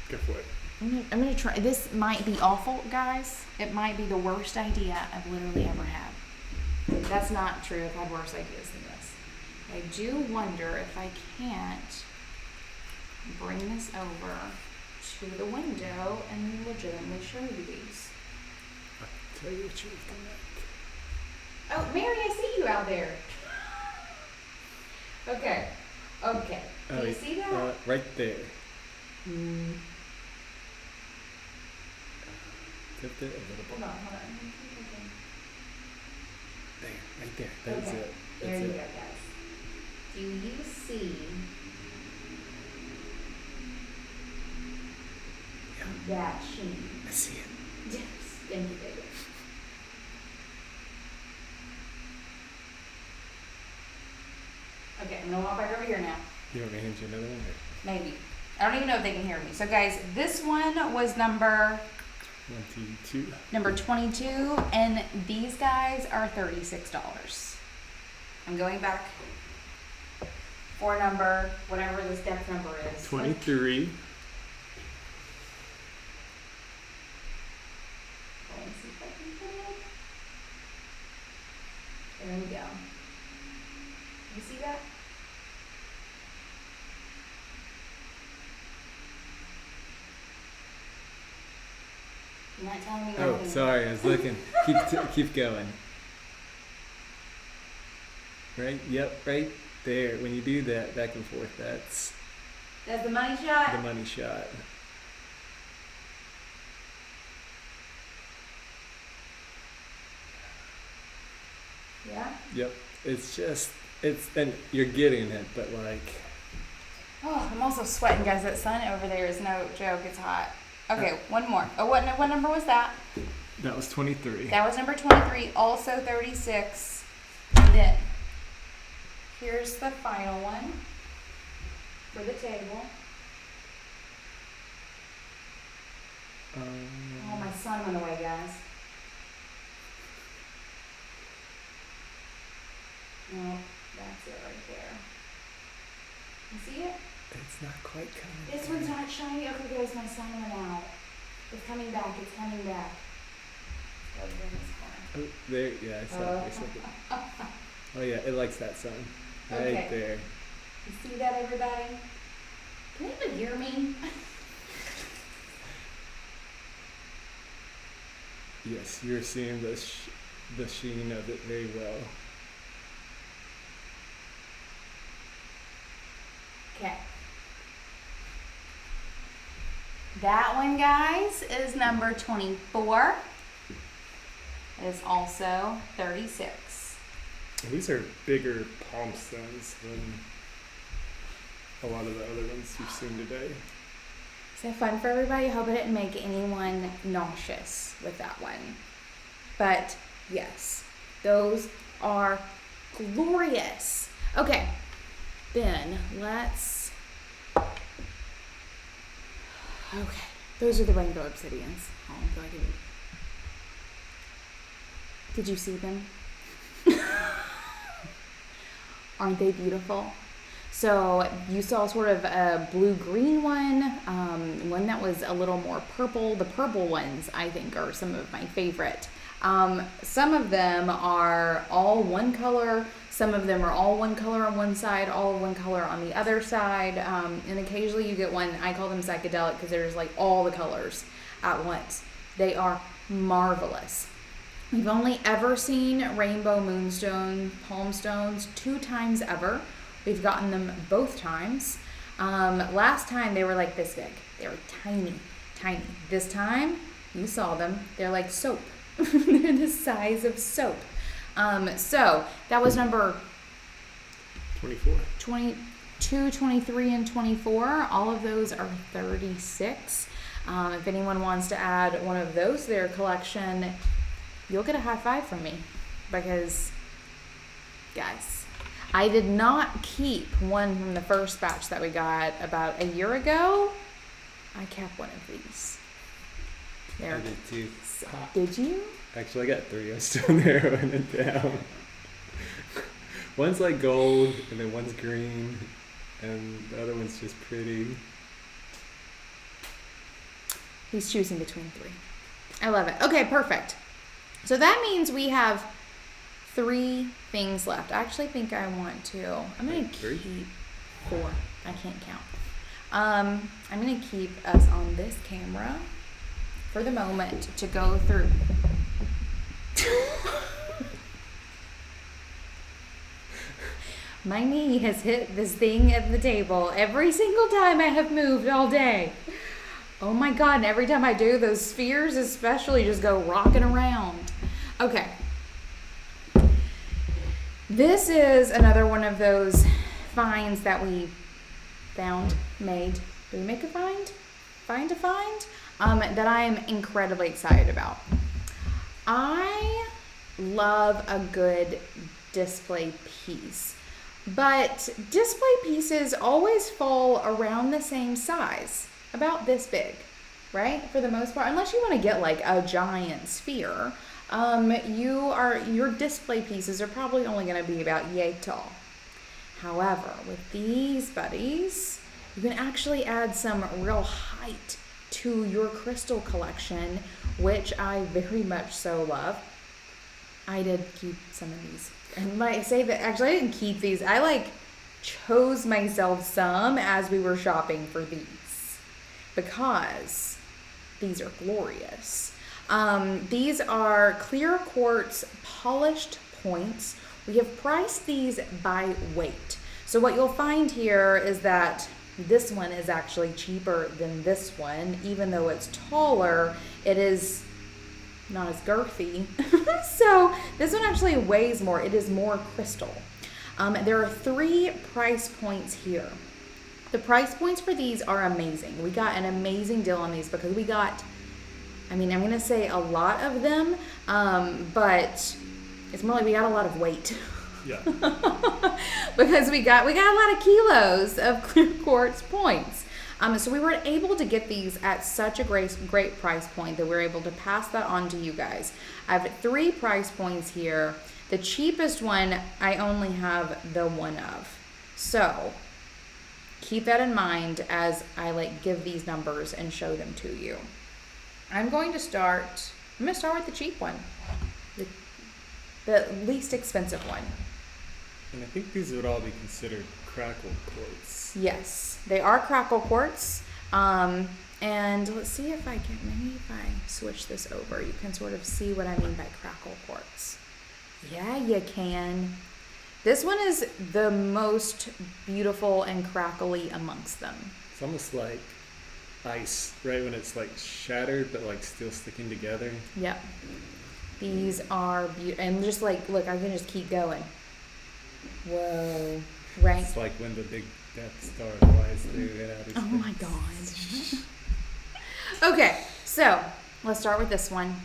Go for it. I'm gonna try. This might be awful, guys. It might be the worst idea I've literally ever had. That's not true. I've had worse ideas than this. I do wonder if I can't bring this over to the window and legitimately show you these. I'll tell you what you're looking at. Oh, Mary, I see you out there. Okay. Can you see that? Right there. Tilt it a little bit. Hold on. There, right there. That's Okay. it. There That's you it. go, guys. Do you see Yeah, that sheen? I see it. Yes, thank you, baby. Okay, I'm gonna walk back over here now. You want me to hand you another one? Maybe. I don't even know if they can hear me. So guys, this one was number 22, and these guys are $36. I'm going back for number, whatever this depth number is. 23. Let me see if I can put it. There we go. You see that? You're not telling me Oh, nothing. sorry. I was looking. Keep going. Right? Yep, right there. When you do that back and forth, that's That's the money shot? the money shot. Yeah? Yep. And you're getting it, but like. Oh, I'm also sweating, guys. That sun over there is no joke. It's hot. Okay, one more. Oh, what number was that? That was 23. That was number 23, also 36. And then, here's the final one for the table. Oh, my son went away, guys. No, that's it right there. You see it? It's not quite coming. This one's not shiny. Okay, guys, my son went out. It's coming back. It's coming back. Let's go in this corner. Oh, there, yeah, I saw it. Oh yeah, it likes that sun. Right Okay. there. You see that, everybody? Can anyone hear me? Yes, you're seeing the sheen of it very well. Okay. That one, guys, is number 24. It is also 36. And these are bigger palm stones than a lot of the other ones you've seen today. Is that fun for everybody? I hope it didn't make anyone nauseous with that one. But yes, those are glorious. Okay, then let's. Okay, those are the rainbow obsidians. Oh, I feel like it. Did you see them? Aren't they beautiful? So you saw sort of a blue-green one that was a little more purple. The purple ones, I think, are some of my favorite. Some of them are all one color. Some of them are all one color on one side, all one color on the other side. And occasionally you get one, I call them psychedelic because there's like all the colors at once. They are marvelous. We've only ever seen rainbow moonstone palm stones 2 times ever. We've gotten them both times. Last time they were like this big. They were tiny, tiny. This time you saw them. They're like soap. They're the size of soap. So that was number 24. 22, 23, and 24. All of those are 36. If anyone wants to add one of those to their collection, you'll get a high five from me because, guys, I did not keep one from the first batch that we got about a year ago. I kept one of these. There. I did too. Did you? Actually, I got 3. I'm still narrowing it down. One's like gold, and then one's green, and the other one's just pretty. He's choosing between 3. I love it. Okay, perfect. So that means we have 3 things left. I actually think I want to. I'm going to keep 4. I can't count. I'm going to keep us on this camera for the moment to go through. My knee has hit this thing at the table every single time I have moved all day. Oh my God, and every time I do, those spheres especially just go rocking around. Okay. This is another one of those finds that we made. Did we make a find? Find a find? That I am incredibly excited about. I love a good display piece, but display pieces always fall around the same size, about this big, right? For the most part, unless you want to get like a giant sphere, your display pieces are probably only going to be about yay tall. However, with these buddies, you can actually add some real height to your crystal collection, which I very much so love. I did keep some of these. And I say that, actually, I didn't keep these. I chose myself some as we were shopping for these because these are glorious. These are clear quartz polished points. We have priced these by weight. So what you'll find here is that this one is actually cheaper than this one. Even though it's taller, it is not as girthy. So this one actually weighs more. It is more crystal. There are 3 price points here. The price points for these are amazing. We got an amazing deal on these because we got, I mean, I'm going to say a lot of them, but it's more like we got a lot of weight. Yeah. Because we got a lot of kilos of clear quartz points. So we were able to get these at such a great price point that we're able to pass that on to you guys. I have 3 price points here. The cheapest one I only have the one of. So keep that in mind as I give these numbers and show them to you. I'm going to start with the cheap one. The least expensive one. And I think these would all be considered crackle quartz. Yes, they are crackle quartz. And let's see if I can, maybe if I switch this over, you can sort of see what I mean by crackle quartz. Yeah, you can. This one is the most beautiful and crackly amongst them. It's almost like ice, right? When it's shattered, but still sticking together. Yep. These are beautiful. And just look, I can just keep going. Whoa. Right? It's like when the big Death Star flies through in outer space. Oh my God. Okay, so let's start with this one.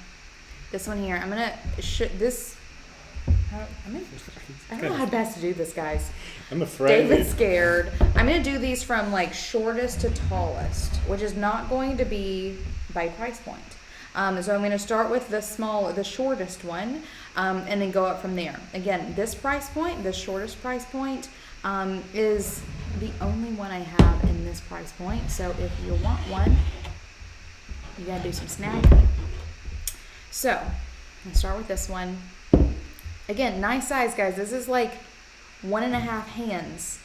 This one here. I'm going to this. I don't know how best to do this, guys. I'm afraid. David's scared. I'm going to do these from shortest to tallest, which is not going to be by price point. So I'm going to start with the shortest one, and then go up from there. Again, this price point, the shortest price point, is the only one I have in this price point. So if you want one, you got to do some snagging. So I'm going to start with this one. Again, nice size, guys. This is 1.5 hands.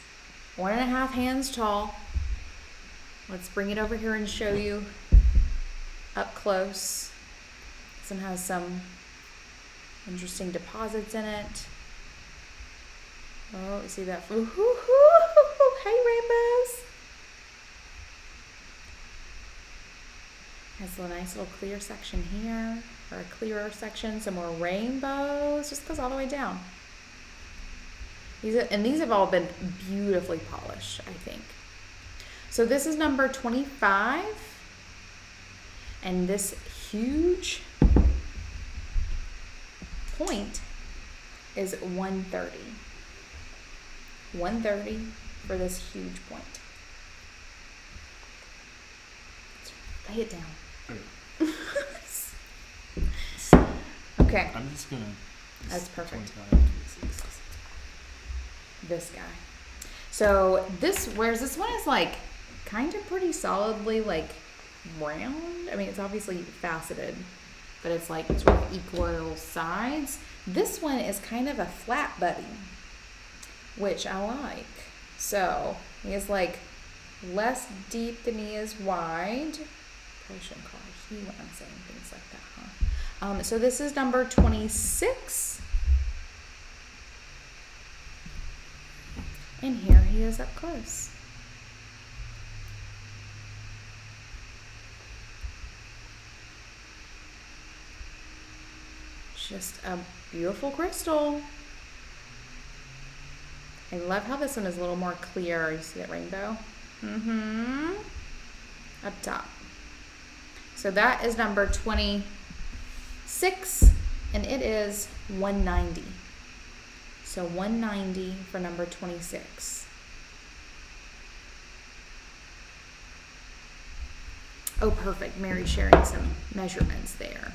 1.5 hands tall. Let's bring it over here and show you up close. This one has some interesting deposits in it. Oh, you see that? Ooh, hey, rainbows. Has a nice little clear section here, or a clearer section, some more rainbows. Just goes all the way down. These have all been beautifully polished, I think. So this is number 25, and this huge point is 130. 130 for this huge point. Let's lay it down. Okay. I'm just gonna. That's perfect. 25. This guy. So this one is kind of pretty solidly round. I mean, it's obviously faceted, but it's sort of equal sides. This one is kind of a flat buddy, which I like. So he is less deep than he is wide. Probably shouldn't call it he when I'm saying things like that, huh? So this is number 26. And here he is up close. Just a beautiful crystal. I love how this one is a little more clear. You see that rainbow? Up top. So that is number 26, and it is 190. So 190 for number 26. Oh, perfect. Mary's sharing some measurements there.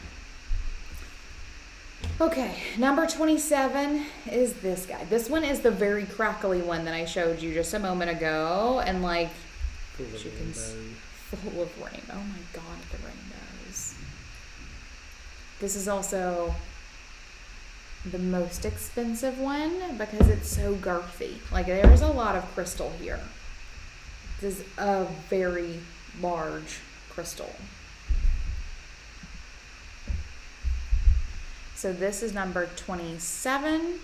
Okay, number 27 is this guy. This one is the very crackly one that I showed you just a moment ago, and full of rain. Oh my God, the rainbows. This is also the most expensive one because it's so girthy. There's a lot of crystal here. This is a very large crystal. So this is number 27.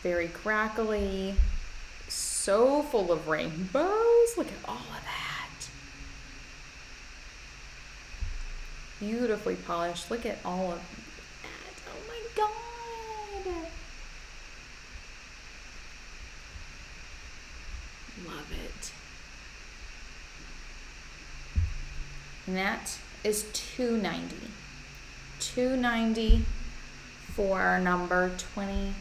Very crackly. So full of rainbows. Look at all of that. Beautifully polished. Look at all of that. Oh my God. Love it. And that is $290. $290 for number 27.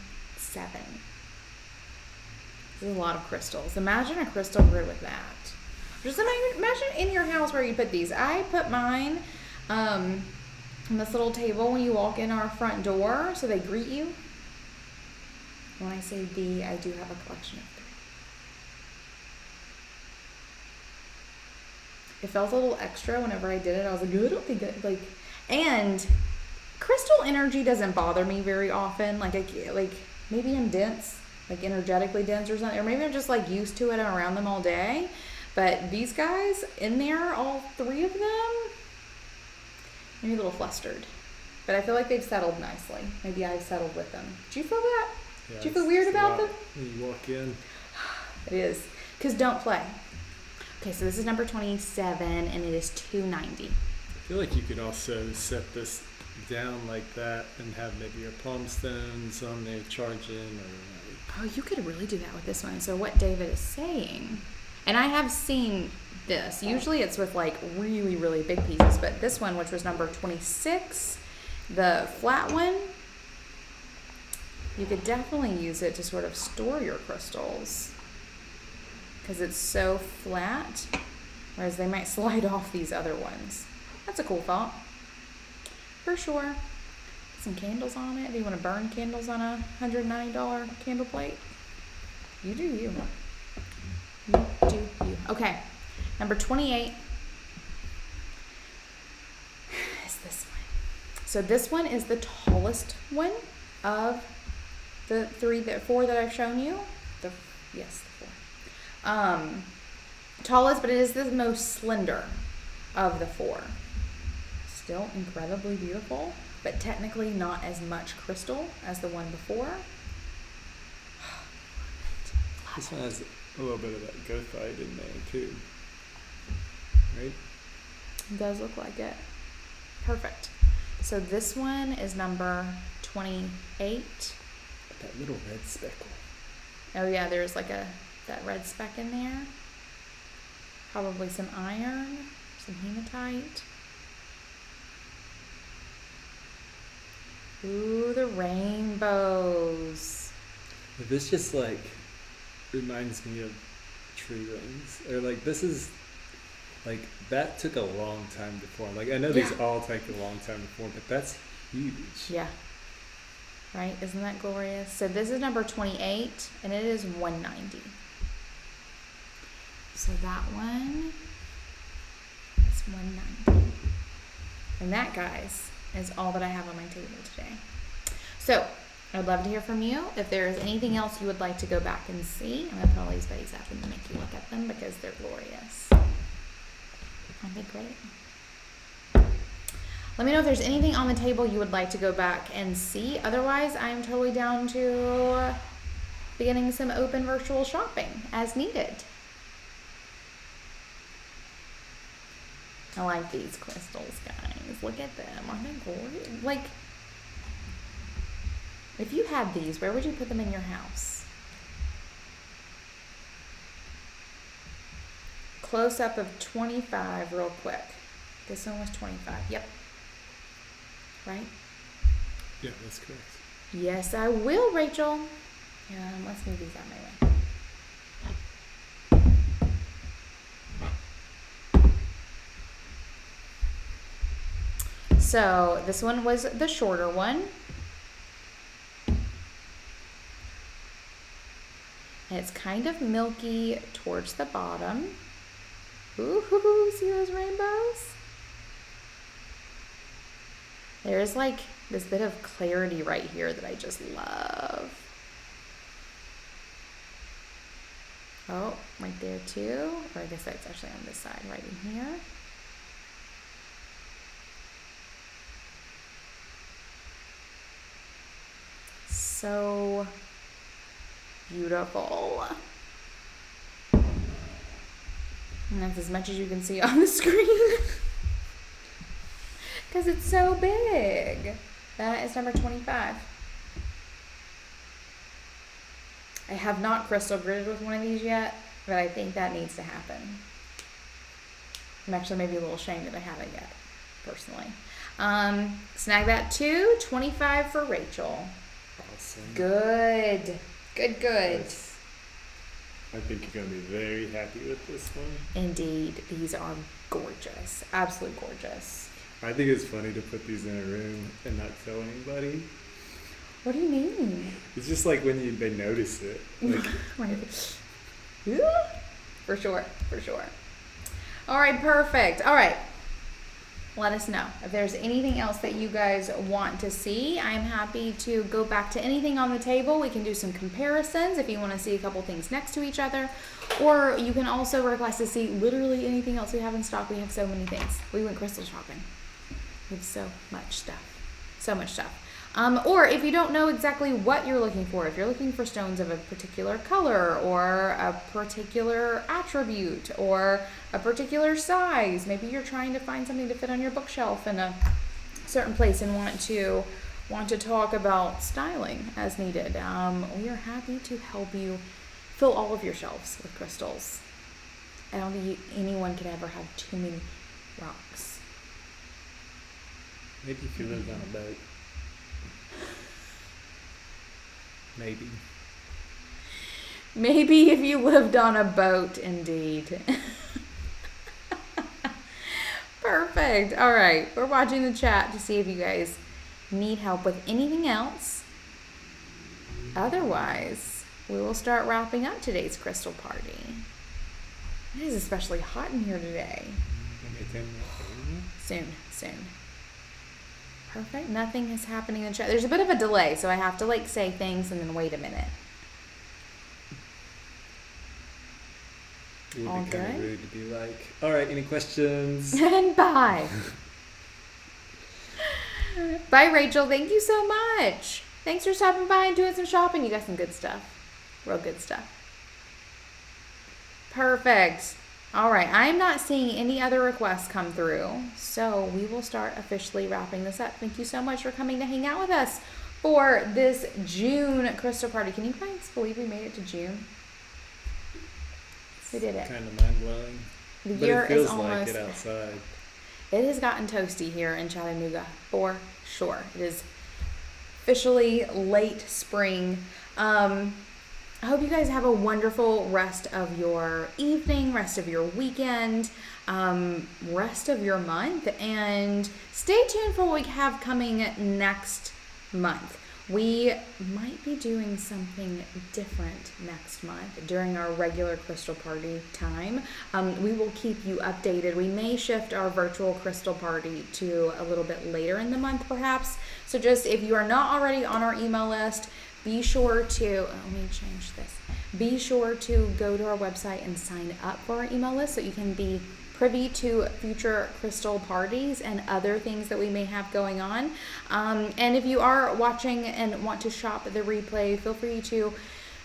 This is a lot of crystals. Imagine a crystal grid with that. Just imagine in your house where you put these. I put mine on this little table when you walk in our front door, so they greet you. When I say the, I do have a collection of 3. It felt a little extra whenever I did it. I was like, I don't think it, like, and crystal energy doesn't bother me very often. Like maybe I'm dense, like energetically dense or something, or maybe I'm just like used to it and around them all day. But these guys in there, all 3 of them, maybe a little flustered. But I feel like they've settled nicely. Maybe I've settled with them. Do you feel that? Yeah, Do you feel weird about them? When you walk in. It is. Because don't play. Okay, so this is number 27, and it is $290. I feel like you could also set this down like that and have maybe your palm stones on there charging, or Oh, you could really do that with this one. So what David is saying, and I have seen this. Usually it's with like really, really big pieces, but this one, which was number 26, the flat one, you could definitely use it to sort of store your crystals because it's so flat, whereas they might slide off these other ones. That's a cool thought. For sure. Some candles on it. Do you want to burn candles on a $190 candle plate? You do you. You do you. Okay. Number 28 is this one. So this one is the tallest one of the 4 that I've shown you. Yes, the 4. Tallest, but it is the most slender of the 4. Still incredibly beautiful, but technically not as much crystal as the one before. this one has a little bit of that goethite in there too, right? It does look like it. Perfect. So this one is number 28. That little red speckle. Oh yeah, there's like that red speck in there. Probably some iron, some hematite. Ooh, the rainbows. This just like reminds me of tree rings, or like this is like that took a long time to form. Like I know these all take a long time to form, but that's huge. Yeah. Right? Isn't that glorious? So this is number 28, and it is $190. So that one is $190. And that, guys, is all that I have on my table today. So I'd love to hear from you. If there is anything else you would like to go back and see, I'm going to put all these buddies up and make you look at them because they're glorious. Aren't they great? Let me know if there's anything on the table you would like to go back and see. Otherwise, I'm totally down to beginning some open virtual shopping as needed. I like these crystals, guys. Look at them. Aren't they gorgeous? Like, if you had these, where would you put them in your house? Close up of 25 real quick. This one was 25. Yep. Right? Yeah, that's correct. Yes, I will, Rachel. Let's move these out of my way. So this one was the shorter one. And it's kind of milky towards the bottom. Ooh, see those rainbows? There's like this bit of clarity right here that I just love. Oh, right there too. Or I guess that's actually on this side, right in here. So beautiful. And that's as much as you can see on the screen. because it's so big. That is number 25. I have not crystal gridded with one of these yet, but I think that needs to happen. I'm actually maybe a little ashamed that I haven't yet, personally. Snag that too. 25 for Rachel. Awesome. Good. Good. Yes. I think you're going to be very happy with this one. Indeed. These are gorgeous. Absolutely gorgeous. I think it's funny to put these in a room and not tell anybody. What do you mean? It's just like when they notice it. Like, For sure. All right, perfect. All right. Let us know if there's anything else that you guys want to see. I'm happy to go back to anything on the table. We can do some comparisons if you want to see a couple things next to each other. Or you can also request to see literally anything else we have in stock. We have so many things. We went crystal shopping. We have so much stuff. So much stuff. Or if you don't know exactly what you're looking for, if you're looking for stones of a particular color or a particular attribute or a particular size, maybe you're trying to find something to fit on your bookshelf in a certain place and want to talk about styling as needed. We are happy to help you fill all of your shelves with crystals. I don't think anyone could ever have too many rocks. maybe if you lived on a boat. Maybe. Maybe if you lived on a boat, indeed. Perfect. All right. We're watching the chat to see if you guys need help with anything else. Otherwise, we will start wrapping up today's crystal party. It is especially hot in here today. Soon. Perfect. Nothing is happening in the chat. There's a bit of a delay, so I have to say things and then wait a minute. It would All be kind of good? rude to be like, all right, any questions? And bye. Bye, Rachel. Thank you so much. Thanks for stopping by and doing some shopping. You got some good stuff. Real good stuff. Perfect. All right. I'm not seeing any other requests come through, so we will start officially wrapping this up. Thank you so much for coming to hang out with us for this June crystal party. Can you guys believe we made it to June? We did it. Kind of mind-blowing. The But year it feels is almost... like it outside. It has gotten toasty here in Chattanooga, for sure. It is officially late spring. I hope you guys have a wonderful rest of your evening, rest of your weekend, rest of your month, and stay tuned for what we have coming next month. We might be doing something different next month during our regular crystal party time. We will keep you updated. We may shift our virtual crystal party to a little bit later in the month, perhaps. So just if you are not already on our email list, be sure to, let me change this. Be sure to go to our website and sign up for our email list so you can be privy to future crystal parties and other things that we may have going on. And if you are watching and want to shop the replay, feel free to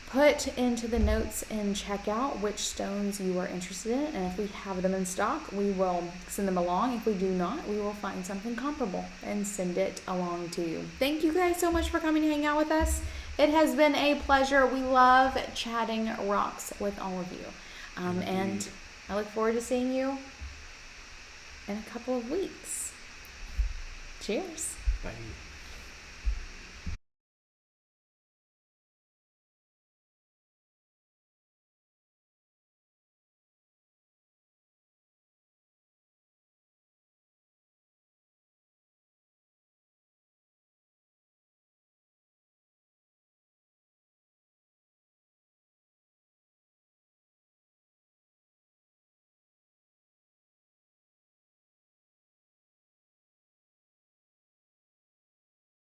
put into the notes and check out which stones you are interested in. And if we have them in stock, we will send them along. If we do not, we will find something comparable and send it along to you. Thank you guys so much for coming to hang out with us. It has been a pleasure. We love chatting rocks with all of you. And I look forward to seeing you in a couple of weeks. Cheers. Bye.